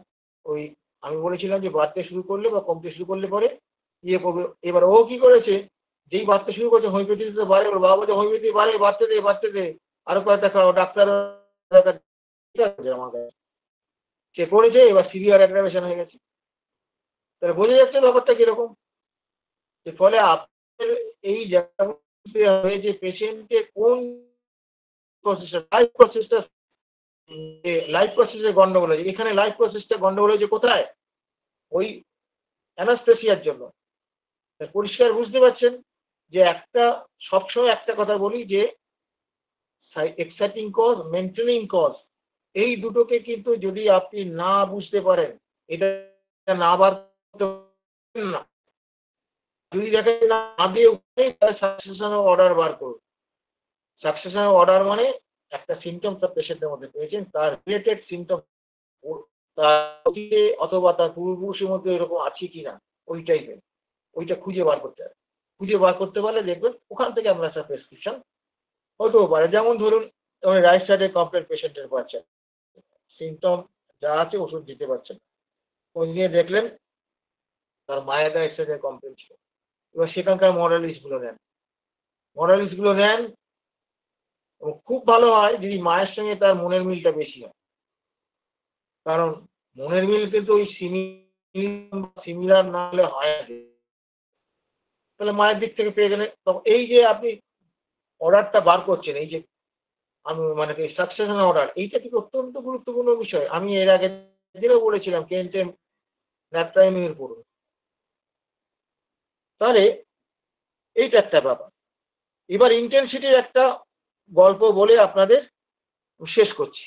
ওই আমি বলেছিলাম যে বাড়তে শুরু করলে বা কমতে শুরু করলে পরে ইয়ে করবে। এবার ও কি করেছে, যেই বাড়তে শুরু করেছে, হোমিওপ্যাথি তো বাড়ে, ওর বাবা বলছে হোমিওপ্যাথি বাড়ে, বাড়তে দে বাড়তে দে, আরো কয়েকটা খাও, ডাক্তার আমার কাছে সে করেছে, এবার সিভিয়ার অ্যাগ্রাভেশন হয়ে গেছে। তাহলে বোঝা যাচ্ছে ব্যাপারটা কিরকম। এর ফলে আপনাদের এই জায়গাগুলোতে হবে যে পেশেন্টকে কোন প্রসেসটা, লাইফ প্রসেসে গন্ডগোল হয়েছে। এখানে লাইফ প্রসেসটা গন্ডগোল হয়েছে কোথায়, ওই অ্যানাস্থেসিয়ার জন্য। পরিষ্কার বুঝতে পারছেন যে একটা, সবসময় একটা কথা বলি যে এক্সাইটিং কজ, মেনটেনিং কজ, এই দুটোকে কিন্তু যদি আপনি না বুঝতে পারেন, এটা না বার করতে পারেন না, যদি দেখেন না দিয়ে উঠে, তাহলে সাকসেশন অর্ডার বার করুন। সাকসেশন অর্ডার মানে একটা সিমটম তার পেশেন্টের মধ্যে পেয়েছেন, তার রিলেটেড সিমটম, তার অতীতে অথবা তার পূর্বপুরুষের মধ্যে এরকম আছে কিনা, ওই টাইপের, ওইটা খুঁজে বার করতে হবে। খুঁজে বার করতে পারলে দেখবেন ওখান থেকে আমরা একটা প্রেসক্রিপশন হতেও পারে। যেমন ধরুন রাইট সাইডে কমপ্লেন পেশেন্টের বাচ্চা, সিমটম যা আছে, ওষুধ দিতে পারছেন, ওই নিয়ে দেখলেন তার মায়ের রাইট সাইডে কমপ্লেন ছিল। এবার সেখানকার মডেলিস্টগুলো নেন, মডেলিস্টগুলো নেন, এবং খুব ভালো হয় যদি মায়ের সঙ্গে তার মনের মিলটা বেশি হয়। কারণ মনের মিল কিন্তু ওই সিমিলার না হলে হয় না। তাহলে মায়ের দিক থেকে পেয়ে গেলে তখন এই যে আপনি অর্ডারটা বার করছেন, এই যে আমি মানে সাকসেশন অর্ডার, এইটা কিন্তু অত্যন্ত গুরুত্বপূর্ণ বিষয়। আমি এর আগে দিনেও বলেছিলাম কেন্টে ন্যাট্রাইমির পড়ুন। তাহলে এইটা একটা ব্যাপার। এবার ইন্টেন্সিটির একটা গল্প বলে আপনাদের শেষ করছি।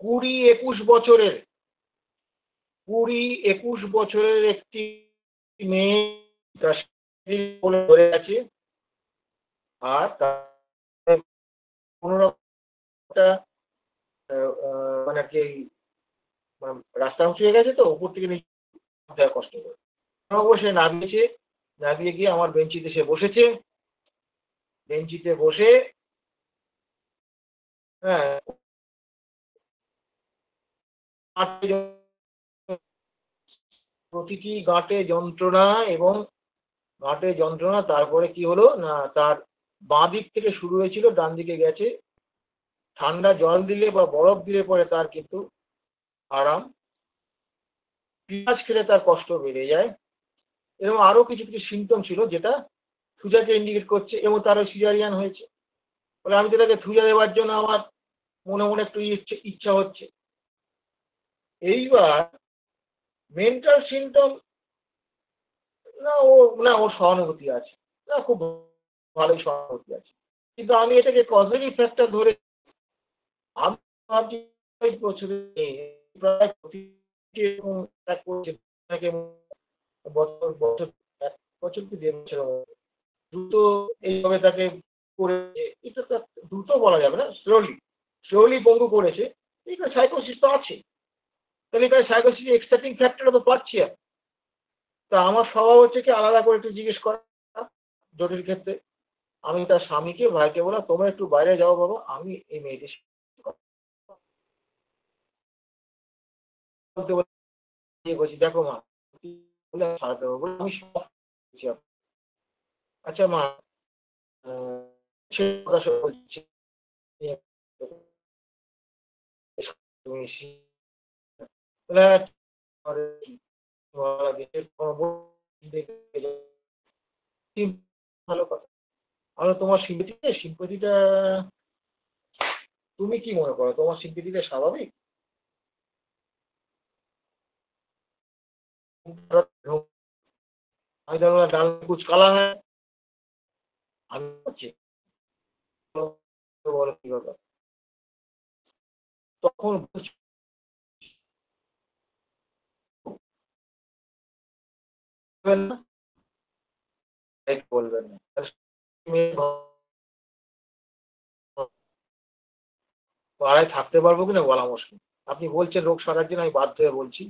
কুড়ি একুশ বছরের একটি মেয়ে ধরে আছে, আর কোনোরকমটা মানে কি রাস্তা উঁচু হয়ে গেছে, তো উপর থেকে নিচে কষ্ট করে সে নামিয়ে গিয়ে আমার বেঞ্চিতে সে বসেছে। বেঞ্চিতে বসে হ্যাঁ প্রতিটি গাঁটে যন্ত্রণা এবং গাঁটে যন্ত্রণা। তারপরে কি হলো না, তার বাঁ দিক থেকে শুরু হয়েছিল, ডান দিকে গেছে। ঠান্ডা জল দিলে বা বরফ দিলে পরে তার কিন্তু আরাম, পেঁয়াজ খেলে তার কষ্ট বেড়ে যায়, এবং আরো কিছু কিছু সিমটম ছিল যেটা থুজাকে ইন্ডিকেট করছে, এবং তার সিজারিয়ান হয়েছে। বলে আমি তো তাকে থুজা দেওয়ার জন্য আমার মনে মনে একটু ইচ্ছা হচ্ছে। এইবার মেন্টাল সিমটম না, ওর সহানুভূতি আছে, না খুব ভালোই সহানুভূতি আছে, কিন্তু আমি এটাকে কজেটিভ ফ্যাক্টর ধরে আমি ভাবছি বছরে প্রায় বছর বছর 1 বছর কি 1.5 বছরের মধ্যে দ্রুত এইভাবে তাকে করেছে। এটা তো দ্রুত বলা যাবে না, স্লোলি পঙ্গু করেছে। এখানে সাইকোসিস তো আছে, তাহলে এখানে সাইকোসিস এক্সট্রাক্টিং ফ্যাক্টরটা তো পাচ্ছি আর। তা আমার স্বভাব হচ্ছে কি আলাদা করে একটু জিজ্ঞেস করা জটিল ক্ষেত্রে। আমি তার স্বামীকে ভাইকে বললাম তোমরা একটু বাইরে যাও বাবা, আমি এই মেয়েটির বলতে বলছি দেখো মা, সারাতে হবে বলে আমি সব বলছি। আচ্ছা মা, সে কথা বলছি ভালো কথা। আমরা তোমার সিম্পথিটা তুমি কি মনে করো, তোমার সিম্পথিটা স্বাভাবিক? আমি ধরো ডাল কুচ কালা হয়, আমি বলছি বলো কি ব্যাপার, তখন বলবেন না, বলবেন না, পাড়ায় থাকতে পারবো কিনা বলা মুশকিল। আপনি বলছেন রোগ সারার জন্য, আমি বাধ্য হয়ে বলছি,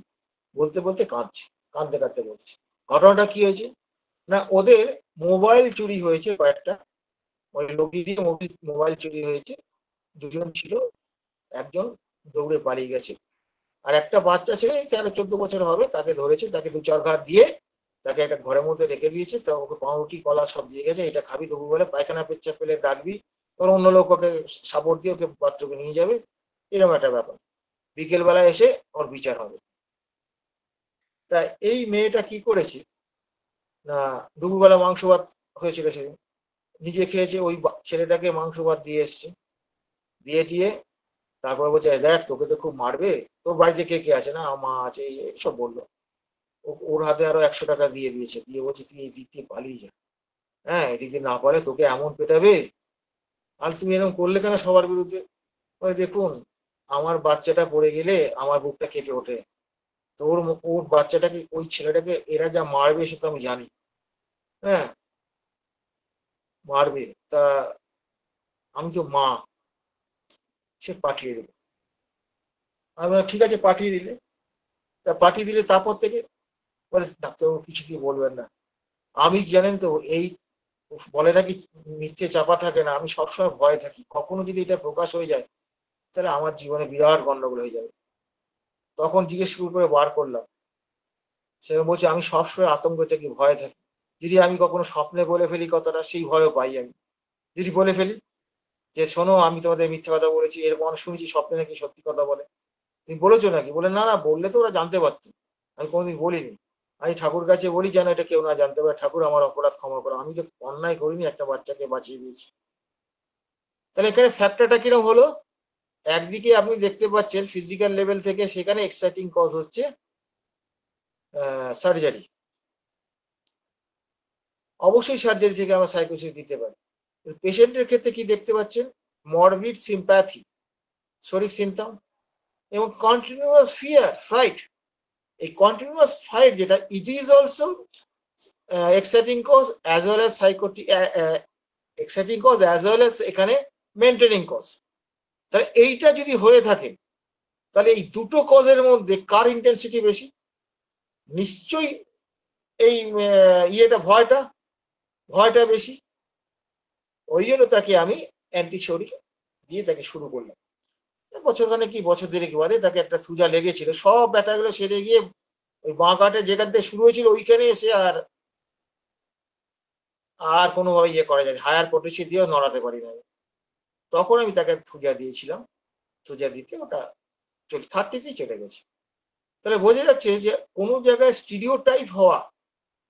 বলতে বলতে কাঁদছি, কাঁদতে কাঁদতে বলছি। ঘটনাটা কি হয়েছে না, ওদের মোবাইল চুরি হয়েছে কয়েকটা, ওই লগি দিয়ে মোবাইল চুরি হয়েছে। দুজন ছিল, একজন দৌড়ে পালিয়ে গেছে, আর একটা বাচ্চা ছেলে 13-14 বছর হবে, তাকে ধরেছে, তাকে 2-4 ঘাট দিয়ে তাকে একটা ঘরের মধ্যে রেখে দিয়েছে। তা ওকে পাউরুটি কলা সব দিয়ে গেছে, এটা খাবি তবু বলে, পায়খানা পেচ্ছাপ পেলে ডাকবি, তোর অন্য লোক ওকে সাপোর্ট দিয়ে ওকে বাথরুমে নিয়ে যাবে, এরকম একটা ব্যাপার। বিকেল বেলায় এসে ওর বিচার হবে। তা এই মেয়েটা কি করেছে না, দুপুরবেলা মাংস ভাত হয়েছিল সেদিন, নিজে খেয়েছে, ওই ছেলেটাকে মাংস ভাত দিয়ে এসছে, দিয়ে দিয়ে তারপর বলছে দেখ তোকে তো খুব মারবে, তোর বাড়িতে কে কে আছে, না মা আছে, সব বললো। ওর হাতে আরো 100 টাকা দিয়ে দিয়েছে, দিয়ে বলছে তুই এই দিক দিয়ে পালিয়ে যা, হ্যাঁ এদিক দিয়ে না পারে তোকে এমন পেটাবে, আর তুমি এরকম করলে কেন সবার বিরুদ্ধে। দেখুন আমার বাচ্চাটা পড়ে গেলে আমার বুকটা কেঁপে ওঠে, তো ওর বাচ্চাটাকে, ওই ছেলেটাকে এরা যা মারবে সে তো আমি জানি, হ্যাঁ মারবে। তা আমি তো মা, সে পাঠিয়ে দেবে। আমি বললাম, ঠিক আছে পাঠিয়ে দিলে। তা পাঠিয়ে দিলে তারপর থেকে বলে ডাক্তারবাবু কিছুতেই বলবেন না। আমি জানেন তো এই বলে নাকি মিথ্যে চাপা থাকে না, আমি সবসময় ভয়ে থাকি, কখনো যদি এটা প্রকাশ হয়ে যায় তাহলে আমার জীবনে বিরাট গন্ডগোল হয়ে যাবে। তখন জিজ্ঞেস শুরু করে বার করলাম, সে বলছে আমি সবসময় আতঙ্ক থেকে ভয়ে থাকি, যদি আমি কখনো স্বপ্নে বলে ফেলি কথাটা, সেই ভয়ও পাই আমি। যদি বলে ফেলি যে শোনো আমি তোমাদের মিথ্যা কথা বলেছি, এরকম অনেক শুনেছি স্বপ্নে নাকি সত্যি কথা বলে, তুমি বলেছো নাকি? বলে না না, বললে তো ওরা জানতে পারতো, আমি কোনোদিন বলিনি। আমি ঠাকুর কাছে বলি যেন এটা কেউ না জানতে পারে, ঠাকুর আমার অপরাধ ক্ষমা করো, আমি তো অন্যায় করিনি, একটা বাচ্চাকে বাঁচিয়ে দিয়েছি। তাহলে এখানে ফ্যাক্টরটা কিরকম হলো? একদিকে আপনি দেখতে পাচ্ছেন ফিজিক্যাল লেভেল থেকে সেখানে এক্সাইটিং কজ হচ্ছে সার্জারি। অবশ্যই সার্জারি থেকে আমরা সাইকোসিস দিতে পারি। পেশেন্টের ক্ষেত্রে কি দেখতে পাচ্ছেন? মরবিড সিম্প্যাথি, শরিক সিমটম, এবং কন্টিনিউয়াস ফিয়ার, ফ্রাইট। এই কন্টিনিউয়াস ফ্রাইট যেটা, it is also exciting cause as well as exciting cause as well as এখানে মেনটেনিং কজ। তাহলে এইটা যদি হয়ে থাকে, তাহলে এই দুটো কজের মধ্যে কার ইন্টেন্সিটি বেশি? নিশ্চয়ই এই ভয়টা বেশি। ওই জন্য তাকে আমি অ্যান্টিশরিক দিয়ে তাকে শুরু করলাম। বছর দেড়েক বাদে তাকে একটা সুজা লেগেছিল, সব ব্যথাগুলো সেরে গিয়ে ওই বাঁ কাটে যেখান থেকে শুরু হয়েছিল ওইখানে এসে আর কোনোভাবে করা যায়নি, হায়ার পোটেন্সি দিয়েও নড়াতে পারি না। তখন আমি তাকে থুজা দিয়েছিলাম, থুজা দিতে ওটা 30তেই চলে গেছে। তাহলে বোঝা যাচ্ছে যে কোনো জায়গায় স্টিরিওটাইপ হওয়া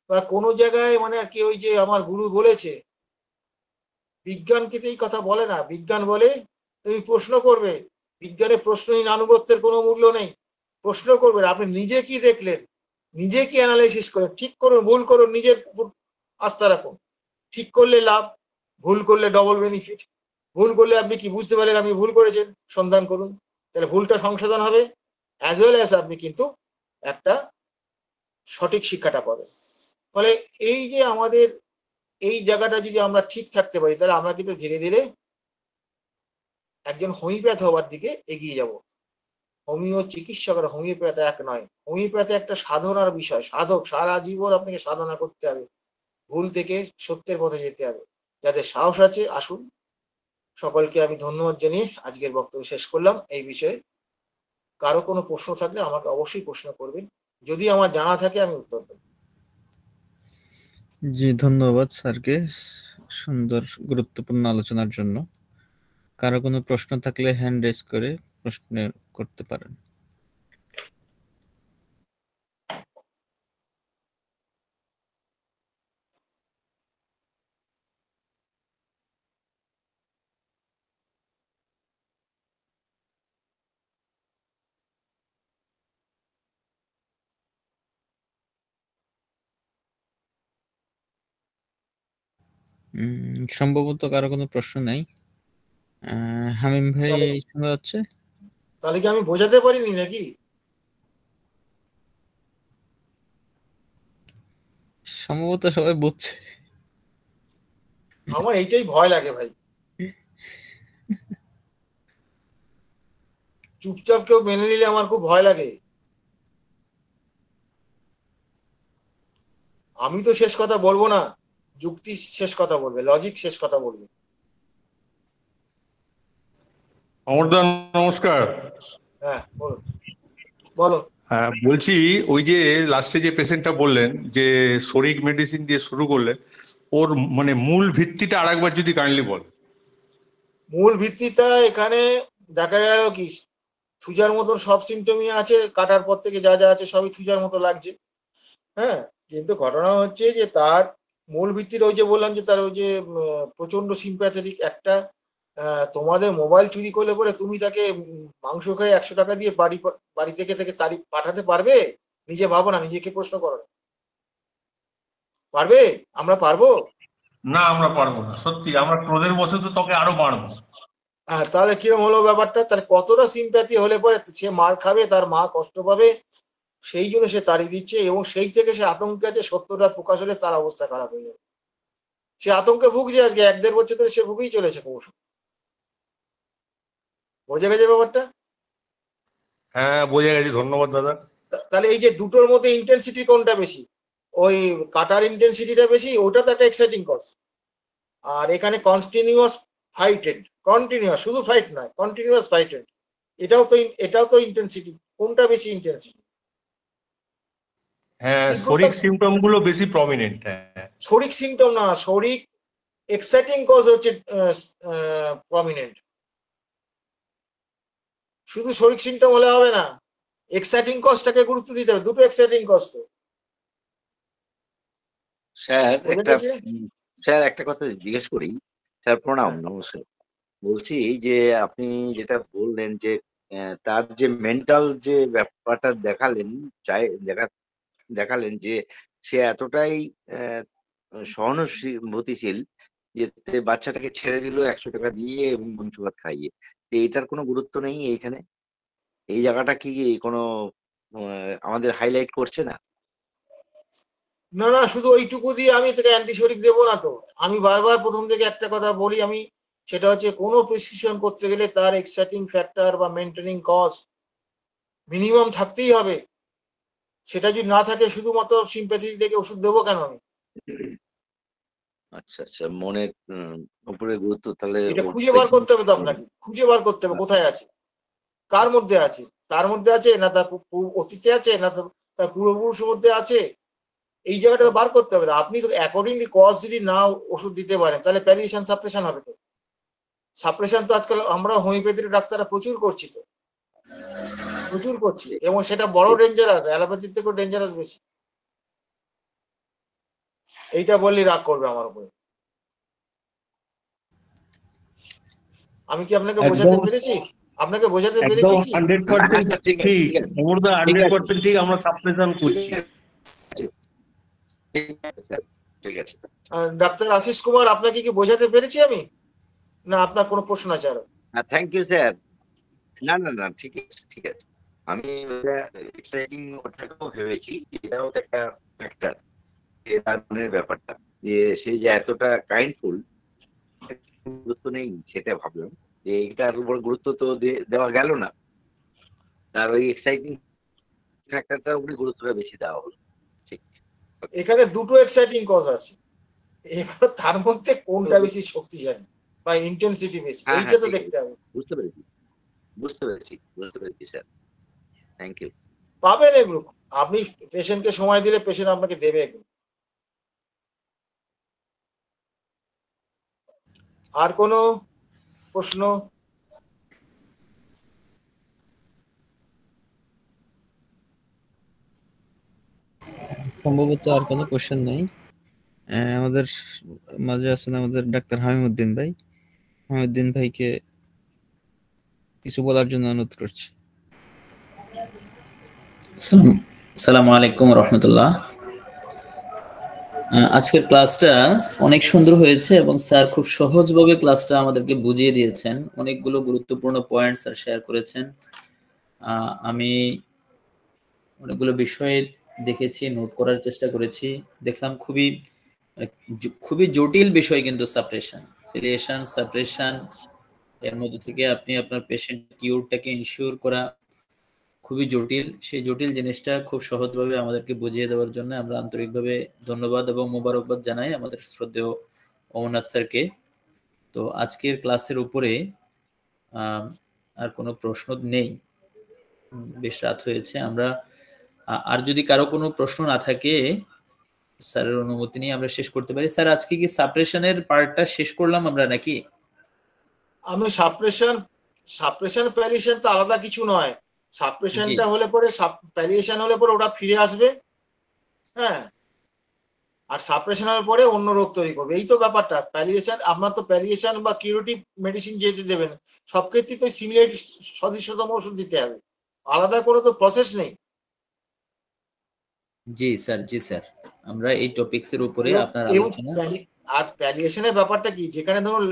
বা কোনো জায়গায় মানে আর কি, ওই যে আমার গুরু বলেছে, বিজ্ঞানকে এই কথা বলে না, বিজ্ঞান বলে তুমি প্রশ্ন করবে, বিজ্ঞানে প্রশ্নহীন আনুগত্যের কোনো মূল্য নেই। প্রশ্ন করবেন, আপনি নিজে কি দেখলেন, নিজে কি অ্যানালাইসিস করেন, ঠিক করুন, ভুল করুন, নিজের আস্থা রাখুন। ঠিক করলে লাভ, ভুল করলে ডবল বেনিফিট। ভুল করলে আপনি কি বুঝতে পারলেন আপনি ভুল করেছেন, সন্ধান করুন, তাহলে ভুলটা সংশোধন হবে, অ্যাজ ওয়েল অ্যাজ আপনি কিন্তু একটা সঠিক শিক্ষাটা পাবেন। ফলে এই যে আমাদের এই জায়গাটা যদি আমরা ঠিক থাকতে পারি, তাহলে আমরা কিন্তু ধীরে ধীরে একজন হোমিওপ্যাথ হওয়ার দিকে এগিয়ে যাব। হোমিও চিকিৎসক আর হোমিওপ্যাথ এক নয়। হোমিওপ্যাথে একটা সাধনার বিষয়, সাধক, সারা জীবন আপনাকে সাধনা করতে হবে, ভুল থেকে সত্যের পথে যেতে হবে। যাদের সাহস আছে আসুন। সকলকে আমি ধন্যবাদ জানিয়ে আজকের বক্তব্য শেষ করলাম এই বিষয়ে। কারো কোনো প্রশ্ন থাকলে আমাকে অবশ্যই প্রশ্ন করবেন, যদি আমার জানা থাকে আমি উত্তর দেব। জি, ধন্যবাদ স্যারকে সুন্দর গুরুত্বপূর্ণ আলোচনার জন্য। কারো কোনো প্রশ্ন থাকলে হ্যান্ড রেজ করে প্রশ্ন করতে পারেন। সম্ভবত কারো কোনো প্রশ্ন নাই। হামিম ভাই শোনা যাচ্ছে? তাহলে কি আমি বোঝাতে পারিনি নাকি? সম্ভবত সবাই বুঝছে। আমার এইটাই ভয় লাগে ভাই, চুপচাপ কেউ মেনে নিলে আমার খুব ভয় লাগে। আমি তো শেষ কথা বলবো না, যুক্তি শেষ কথা বলবে, লজিক শেষ কথা বলবে। অমরদা নমস্কার। হ্যাঁ বলো, বলো। হ্যাঁ বলছি, ওই যে লাস্টে যে পেশেন্টটা বললেন যে শরিক মেডিসিন দিয়ে শুরু করলেন, ওর মানে মূল ভিত্তিটা আরেকবার যদি কাইন্ডলি বল। মূল ভিত্তিটা এখানে দেখা গেল কি, থুজার মতন সব সিমটমই আছে, কাটার পর থেকে যা যা আছে সবই থুজার মতো লাগছে। হ্যাঁ, কিন্তু ঘটনা হচ্ছে যে তার মূল ভিত্তিটা ওই যে বললাম যে তার ওই যে প্রচন্ড সিম্প্যাথেটিক একটা, তোমাদের মোবাইল চুরি করলে পরে তুমি তাকে মাংস খেয়ে 100 টাকা দিয়ে বাড়ি থেকে তারিখ পাঠাতে পারবে? নিজে ভাবো না, নিজেকে প্রশ্ন করো, পারবে? আমরা পারবো? না, আমরা পারবো না, সত্যি আমরা ক্রোধের বশে তো তোকে আরো মারবো। হ্যাঁ, তাহলে কিরম হলো ব্যাপারটা? তাহলে কতটা সিম্প্যাথি হলে পরে সে মার খাবে, তার মা কষ্ট পাবে, সেই জন্য সে তাড়ি দিচ্ছে, এবং সেই থেকে সে আতঙ্কে আছে, সত্যটা প্রকাশ হলে তার অবস্থা খারাপ হয়ে যাবে। সে আতঙ্কে ভুগছে আজকে 1-1.5 বছর ধরে, সে ভুগেই চলেছে ক্রমশ। বোঝা গেছে ব্যাপারটা? হ্যাঁ বোঝা গেছে, ধন্যবাদ দাদা। তাহলে এই যে দুটোর মধ্যে ইন্টেন্সিটি কোনটা বেশি? ওই কাটার ইন্টেন্সিটিটা বেশি, ওটা তো একটা এক্সাইটিং কজ। আর এখানে কন্টিনিউয়াস ফাইটেড, কন্টিনিউয়াস, শুধু ফাইট নয়, কন্টিনিউয়াস ফাইটেড, এটাও তো ইন্টেন্সিটি। কোনটা বেশি ইন্টেন্সিটি? হ্যাঁ, কিন্তু শরিক সিমটম গুলো বেশি প্রমিনেন্ট। হ্যাঁ, শরিক সিমটম না, শরিক এক্সাইটিং কজ হচ্ছে প্রমিনেন্ট। শুধু শরিক সিমটম হলে হবে না, এক্সাইটিং কজটাকে গুরুত্ব দিতে হবে। দুটো এক্সাইটিং কজ তো। স্যার বুঝে একটা গেছে? স্যার একটা কথা জিজ্ঞেস করি। স্যার প্রণাম, হ্যাঁ। নমস্কার। বলছি যে আপনি যেটা বললেন যে তার যে মেন্টাল যে ব্যাপারটা দেখালেন যে সে এতটাই সহানুভূতিশীল যে বাচ্চাটাকে ছেড়ে দিল 100 টাকা দিয়ে এবং মাংস ভাত খাইয়ে। তো এটার কোনো গুরুত্ব নেই এইখানে? এই জায়গাটা কি কোনো আমাদের হাইলাইট করছে না? না না, শুধু ওইটুকু দিয়ে আমি সেটা অ্যান্টিশরিক দেবো না তো। আমি বারবার প্রথম থেকে একটা কথা বলি, আমি সেটা হচ্ছে কোনো প্রেসক্রিপশন করতে গেলে তার এক্সাইটিং ফ্যাক্টর বা মেনটেনিং কস্ট মিনিমাম থাকতেই হবে। সেটা যদি না থাকে শুধুমাত্র সিম্প্যাথি থেকে ওষুধ দেবো কেন আমি? আচ্ছা আচ্ছা, মনের উপরে গুরুত্ব তাহলে এটা খুঁজে বার করতে হবে তো আপনাকে, খুঁজে বার করতে হবে কোথায় আছে, কার মধ্যে আছে। তার মধ্যে আছে না তার অতীতে আছে না তার পূর্বপুরুষের মধ্যে আছে, এই জায়গাটা তো বার করতে হবে। আপনি তো অ্যাকর্ডিংলি কজ যদি না ওষুধ দিতে পারেন তাহলে প্যালিয়েশন সাপ্রেশন হবে তো। সাপ্রেশন তো আজকাল আমরা হোমিওপ্যাথির ডাক্তাররা প্রচুর করছি তো, প্রচুর করছি, এবং সেটা বড় ডেঞ্জারাস, অ্যালোপ্যাথির থেকেও ডেঞ্জারাস বেশি। এইটা বললে রাগ করবে আমার উপরে। আমি কি আপনাকে বোঝাতে পেরেছি? আপনাকে বোঝাতে পেরেছি কি? 100% আচ্ছা, ঠিক আছে, ঠিক, ঠিক আছে, অমরদা ঠিক আছে, 100% ঠিক, আমরা সাপ্রেশন করছি। ঠিক আছে স্যার, ঠিক আছে। ডাক্তার আশিস কুমার, আপনাকে কি বোঝাতে পেরেছি আমি, না আপনার কোনো প্রশ্ন আছে আরো? Thank you sir. না না না, ঠিক আছে ঠিক আছে। আমি এক্সাইটিং ওটাকেও ভেবেছি, এটাও তো একটা ফ্যাক্টর, তার মনের ব্যাপারটা যে সে যে এতটা কাইন্ডফুল, গুরুত্ব নেই সেটা ভাবলাম যে এটার উপর গুরুত্ব তো দেওয়া গেল না, তার ওই এক্সাইটিং ফ্যাক্টরটার উপরে গুরুত্বটা বেশি দেওয়া হলো। ঠিক, এখানে দুটো এক্সাইটিং কজ আছে, এবার তার মধ্যে কোনটা বেশি শক্তিশালী বা ইন্টেন্সিটি বেশি, হ্যাঁ এইটা হ্যাঁ, তো ঠিক আছে, দেখতে হবে। বুঝতে পেরেছি বুঝতে পেরেছি বুঝতে পেরেছি স্যার, থ্যাংক ইউ। পাবেন এগুলো, আপনি পেশেন্টকে সময় দিলে পেশেন্ট আপনাকে দেবে এগুলো। আর কোনো প্রশ্ন? সম্ভবত আর কোনো কোশ্চেন নাই। আমাদের মাঝে আছেন আমাদের ডাক্তার হামিমউদ্দিন ভাই। হামিমউদ্দিন ভাইকে কিছু বলার জন্য অনুরোধ করছি। আসসালামু আলাইকুম রহমতুল্লাহ। আজকের ক্লাসটা অনেক সুন্দর হয়েছে এবং স্যার খুব সহজভাবে ক্লাসটা আমাদেরকে বুঝিয়ে দিয়েছেন। অনেকগুলো গুরুত্বপূর্ণ পয়েন্ট স্যার শেয়ার করেছেন। আমি অনেকগুলো বিষয় দেখেছি, নোট করার চেষ্টা করেছি। দেখলাম খুবই জটিল বিষয় কিন্তু সাপ্রেশন, রিলেশন সাপ্রেশন, এর মধ্যে থেকে আপনি আপনার পেশেন্ট কিউরটাকে ইনশিওর করা খুবই জটিল। সেই জটিল জিনিসটা খুব সহজভাবে আমাদেরকে বুঝিয়ে দেওয়ার জন্য আমরা আন্তরিকভাবে ধন্যবাদ এবং মোবারকবাদ জানাই আমাদের শ্রদ্ধেয় অমরনাথ স্যারকে। তো আজকের ক্লাসের উপরে আর কোনো প্রশ্ন নেই, বেশ রাত হয়েছে। আমরা আর যদি কারো কোনো প্রশ্ন না থাকে স্যারের অনুমতি নিয়ে আমরা শেষ করতে পারি। স্যার আজকে কি সাপ্রেশনের পার্টটা শেষ করলাম আমরা নাকি? আমি সাপ্রেশন প্যালিয়েশন তো আলাদা কিছু নয়। সাপ্রেশনটা হলে পরে, প্যালিয়েশন হলে পরে ওটা ফিরে আসবে, হ্যাঁ, আর সাপ্রেশন হওয়ার পরে অন্য রোগ তৈরি করবে, এই তো ব্যাপারটা। প্যালিয়েশন, আপনার তো প্যালিয়েশন বা কিউরেটিভ মেডিসিন যেহেতু দেবেন, সব ক্ষেত্রেই তো সিমিলার সদৃশতম ওষুধ দিতে হবে, আলাদা কোনো তো প্রসেস নেই। জি স্যার, জি স্যার, আমরা এই টপিকসের উপরে আপনার আলোচনা। আর প্যালিয়েশনের ব্যাপারটা কি, যেখানে ধরুন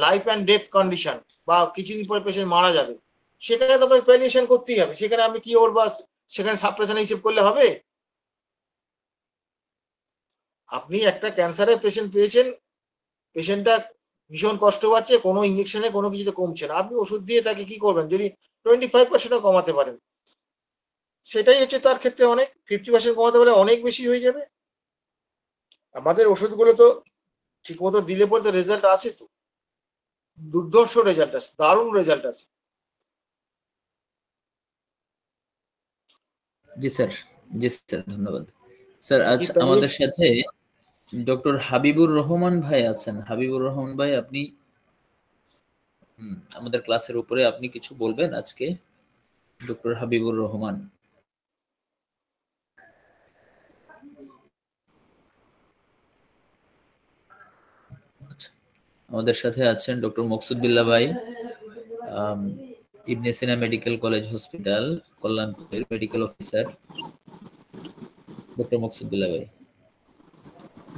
লাইফ অ্যান্ড ডেথ কন্ডিশন বা কিছুদিন পরে পেশেন্ট মারা যাবে, সেখানে তো আপনাকে প্যালিয়েশন করতেই হবে। সেখানে আমি কি ওর বা সেখানে সাপ্রেশন হিসেব করলে হবে? আপনি একটা ক্যান্সারের পেশেন্ট পেয়েছেন, পেশেন্টটা ভীষণ কষ্ট পাচ্ছে, কোনো ইঞ্জেকশনে কোনো কিছুতে কমছে না, আপনি ওষুধ দিয়ে তাকে কি করবেন? যদি 25% কমাতে পারেন, সেটাই হচ্ছে তার ক্ষেত্রে অনেক। 50% কমাতে পারলে অনেক বেশি হয়ে যাবে। আমাদের ওষুধগুলো তো ঠিক মতো দিলে পরে তো রেজাল্ট আছে, তো দুর্ধর্ষ রেজাল্ট আছে, দারুণ রেজাল্ট আছে। জি স্যার, জি স্যার, ধন্যবাদ। স্যার আজ কি প্যানেলিস্ট? আমাদের সাথে ডক্টর হাবিবুর রহমান ভাই আছেন। হাবিবুর রহমান ভাই, আপনি আমাদের ক্লাসের উপরে আপনি কিছু বলবেন আজকে? ডক্টর হাবিবুর রহমান। আচ্ছা, আমাদের সাথে আছেন ডক্টর মকসুদ বিল্লাহ ভাই, Ibne Sina medical college hospital কল্যাণপুরের medical officer. Doctor Maksud Billah ভাই।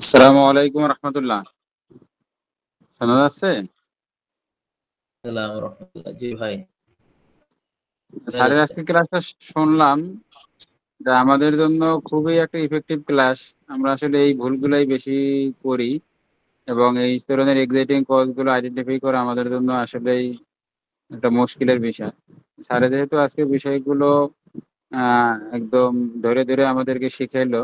আসসালামু আলাইকুম রহমতুল্লাহ। শোনা যাচ্ছে? আসসালামু রাহমাতুল্লাহ। জি ভাই, স্যারের আজকে ক্লাসটা শুনলাম, এটা আমাদের জন্য খুবই একটা ইফেক্টিভ ক্লাস। আমরা আসলে এই ভুলগুলাই বেশি করি এবং এই ধরনের এক্সাইটিং কজগুলো আইডেন্টিফাই করা আমাদের জন্য আসলেই একটা মুশকিলের বিষয়। স্যারে যেহেতু আজকে বিষয়গুলো একদম ধরে ধরে আমাদেরকে শিখাইলো,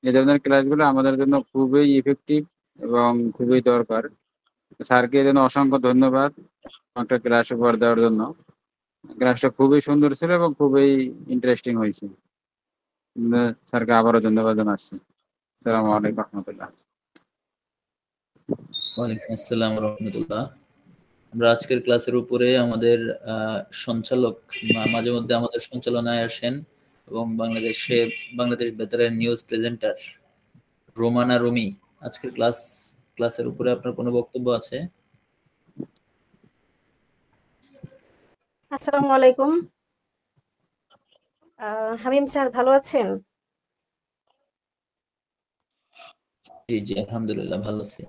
এই ধরনের ক্লাসগুলো আমাদের জন্য খুবই ইফেক্টিভ এবং খুবই দরকার। স্যারকে এই জন্য অসংখ্য ধন্যবাদ একটা ক্লাস উপহার দেওয়ার জন্য। ক্লাসটা খুবই সুন্দর ছিল এবং খুবই ইন্টারেস্টিং হয়েছে। স্যারকে আবারও ধন্যবাদ জানাচ্ছি। আসসালামু আলাইকুম রহমতুল্লাহ। ওয়ালাইকুম আসসালাম রহমতুল্লাহ। আমরা আজকের ক্লাসের উপরে আমাদের সঞ্চালক মাঝে মধ্যে আমাদের সঞ্চালনায় আসেন এবং বাংলাদেশ বেতারের নিউজ প্রেজেন্টার রোমানা রুমি, আজকের ক্লাসের উপরে আপনার কোনো বক্তব্য আছে? আসসালামু আলাইকুম। হামিম স্যার ভালো আছেন? জি জি, আলহামদুলিল্লাহ ভালো আছি।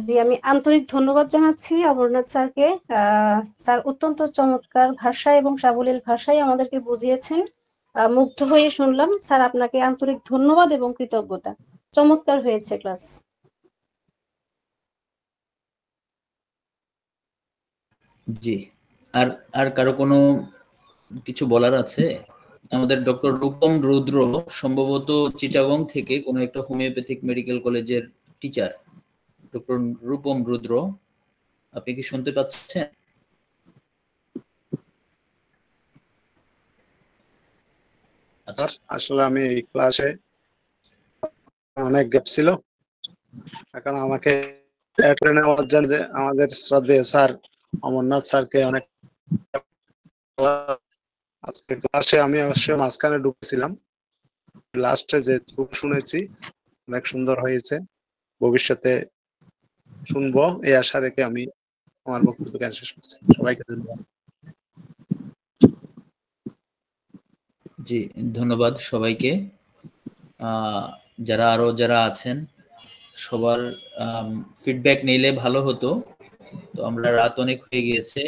জি, আমি আন্তরিক ধন্যবাদ জানাচ্ছি অমরনাথ স্যারকে। স্যার অত্যন্ত চমৎকার ভাষায় এবং সাবলীল ভাষায় আমাদেরকে বুঝিয়েছেন। মুগ্ধ হয়ে শুনলাম। স্যার, আপনাকে আন্তরিক ধন্যবাদ এবং কৃতজ্ঞতা। চমৎকার হয়েছে ক্লাস। জি, আর আর কারো কোনো কিছু বলার আছে? আমাদের ডক্টর রূপম রুদ্র সম্ভবত চিটাগং থেকে কোনো একটা হোমিওপ্যাথিক মেডিকেল কলেজের টিচার। ডক্টর রূপম রুদ্র, আপনি কি শুনতে পাচ্ছেন? আচ্ছা, আসলে আমি এই ক্লাসে অনেক গ্যাপ ছিল, এখন আমাকে অ্যাটেন্ড নেওয়ার জন্য আমাদের শ্রদ্ধেয় স্যার অমরনাথ স্যারকে অনেক আজকে ক্লাসে আমি অবশ্যই মাঝখানে ঢুকেছিলাম, লাস্টে যে শুনেছি অনেক সুন্দর হয়েছে, ভবিষ্যতে শুনবো এই আশা রেখে আমি আমার বক্তব্য শেষ করছি। সবাইকে ধন্যবাদ। জি, ধন্যবাদ সবাইকে। যারা আছেন সবার ফিডব্যাক নিলে ভালো হতো। তো আমরা রাত অনেক হয়ে গিয়েছে।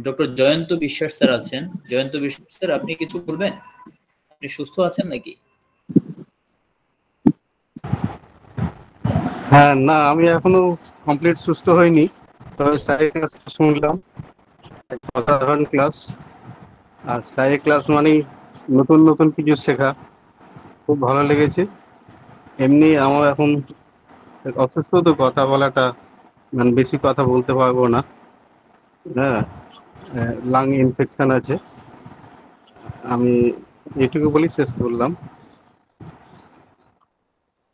ডক্টর জয়ন্ত বিশ্বাস স্যার আছেন। জয়ন্ত বিশ্বাস স্যার, আপনি কিছু বলবেন? আপনি সুস্থ আছেন নাকি? হ্যাঁ, না, আমি এখনো কমপ্লিট সুস্থ হইনি, তবে স্যারের ক্লাস শুনলাম, অসাধারণ ক্লাস। আর স্যারের ক্লাস মানেই নতুন নতুন কিছু শেখা, খুব ভালো লেগেছে। এমনি আমার এখন অসুস্থ, তো কথা বলাটা মানে বেশি কথা বলতে পারবো না। হ্যাঁ, লাং ইনফেকশন আছে। আমি এটুকু বলি শেষ করলাম।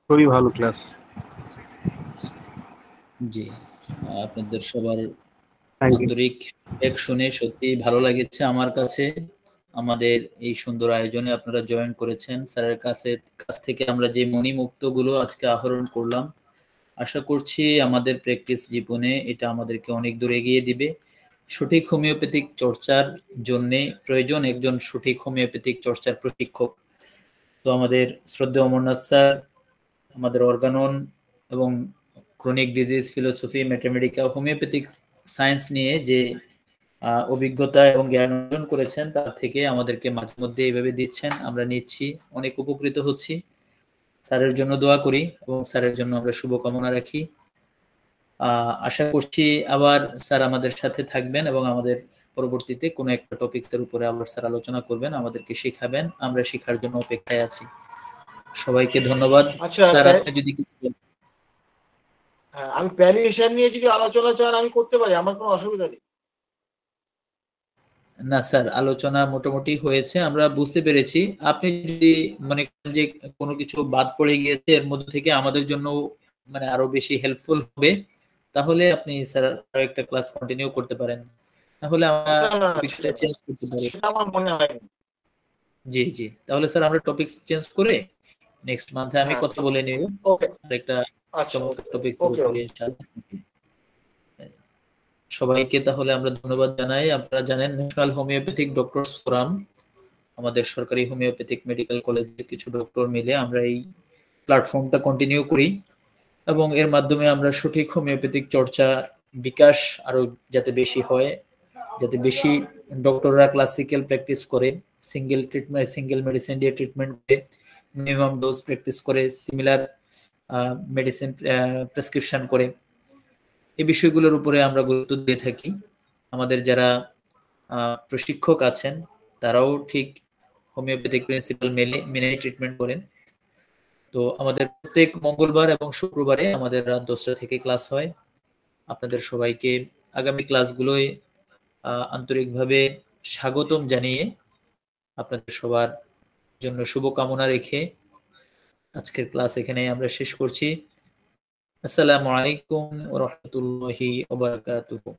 খুবই ভালো ক্লাস। জি, আপনাদের সবার থ্যাংক ইউ। আন্তরিক ফিডব্যাক শুনে সত্যি ভালো লাগছে আমার কাছে। আমাদের এই সুন্দর আয়োজনে আপনারা জয়েন করেছেন। স্যারের কাছ থেকে আমরা যে মণিমুক্তগুলো আজকে আহরণ করলাম, আশা করছি আমাদের প্র্যাকটিস জীবনে এটা আমাদেরকে অনেক দূর এগিয়ে দিবে। সঠিক হোমিওপ্যাথিক চর্চার জন্য প্রয়োজন একজন সঠিক হোমিওপ্যাথিক চর্চার প্রশিক্ষক। তো আমাদের শ্রদ্ধেয় অমরনাথ স্যার আমাদের অর্গানন এবং chronic disease philosophy, mathematical, homeopathic science নিয়ে যে অভিজ্ঞতা এবং জ্ঞান অর্জন করেছেন, তার থেকে আমাদেরকে মাঝে মধ্যে এইভাবে দিচ্ছেন, আমরা নিচ্ছি, অনেক উপকৃত হচ্ছি। স্যারের জন্য দোয়া করি এবং স্যারের জন্য আমরা শুভকামনা রাখি। আশা করছি আবার স্যার আমাদের সাথে থাকবেন এবং আমাদের পরবর্তীতে কোনো একটা টপিকের উপরে আবার স্যার আলোচনা করবেন, আমাদেরকে শেখাবেন। আমরা শেখার জন্য অপেক্ষায় আছি। সবাইকে ধন্যবাদ। আচ্ছা, স্যার, আপনি যদি আমি প্যালিয়েশন নিয়ে যদি আলোচনা চান আমি করতে পারি, আমার কোনো অসুবিধা নেই। না স্যার, আলোচনা মোটামুটি হয়েছে, আমরা বুঝতে পেরেছি। আপনি যদি মনে করেন যে কোনো কিছু বাদ পড়ে গিয়েছে এর মধ্যে থেকে আমাদের জন্য মানে আরো বেশি হেল্পফুল হবে, তাহলে আপনি স্যার আরো একটা ক্লাস কন্টিনিউ করতে পারেন, তাহলে আমরা না না টপিকসটা চেঞ্জ করতে পারি। সেটা আমার মনে হয় না। জি জি, তাহলে স্যার আমরা টপিকস চেঞ্জ করে নেক্সট মান্থে আমি হ্যাঁ, কথা বলে নিব ওকে, আরেকটা আচ্ছা, চমৎকার টপিকস ওকে, উপরে ইনশাআল্লাহ। সবাইকে তাহলে আমরা ধন্যবাদ জানাই। আপনারা জানেন ন্যাশনাল হোমিওপ্যাথিক ডক্টরস ফোরাম, আমাদের সরকারি হোমিওপ্যাথিক মেডিকেল কলেজের কিছু ডক্টর মিলে আমরা এই প্ল্যাটফর্মটা কন্টিনিউ করি এবং এর মাধ্যমে আমরা সঠিক হোমিওপ্যাথিক চর্চা বিকাশ আরো যাতে বেশি হয়, যাতে বেশি ডক্টররা ক্লাসিক্যাল প্র্যাকটিস করে, সিঙ্গেল মেডিসিন দিয়ে ট্রিটমেন্ট করে, মিনিমাম ডোজ প্র্যাকটিস করে, সিমিলার মেডিসিন প্রেসক্রিপশন করে, এই বিষয়গুলোর উপরে আমরা গুরুত্ব দিয়ে থাকি। আমাদের যারা প্রশিক্ষক আছেন তারাও ঠিক হোমিওপ্যাথিক প্রিন্সিপাল মেনে ট্রিটমেন্ট করেন। তো আমাদের প্রত্যেক মঙ্গলবার এবং শুক্রবারে আমাদের রাত 10টা থেকে ক্লাস হয়। আপনাদের সবাইকে আগামী ক্লাসগুলোয় আন্তরিকভাবে স্বাগতম জানিয়ে আপনাদের সবার জন্য শুভকামনা রেখে আজকের ক্লাস এখানে আমরা শেষ করছি। আসসালামু আলাইকুম ওয়া রাহমাতুল্লাহি ওয়া বারাকাতুহু।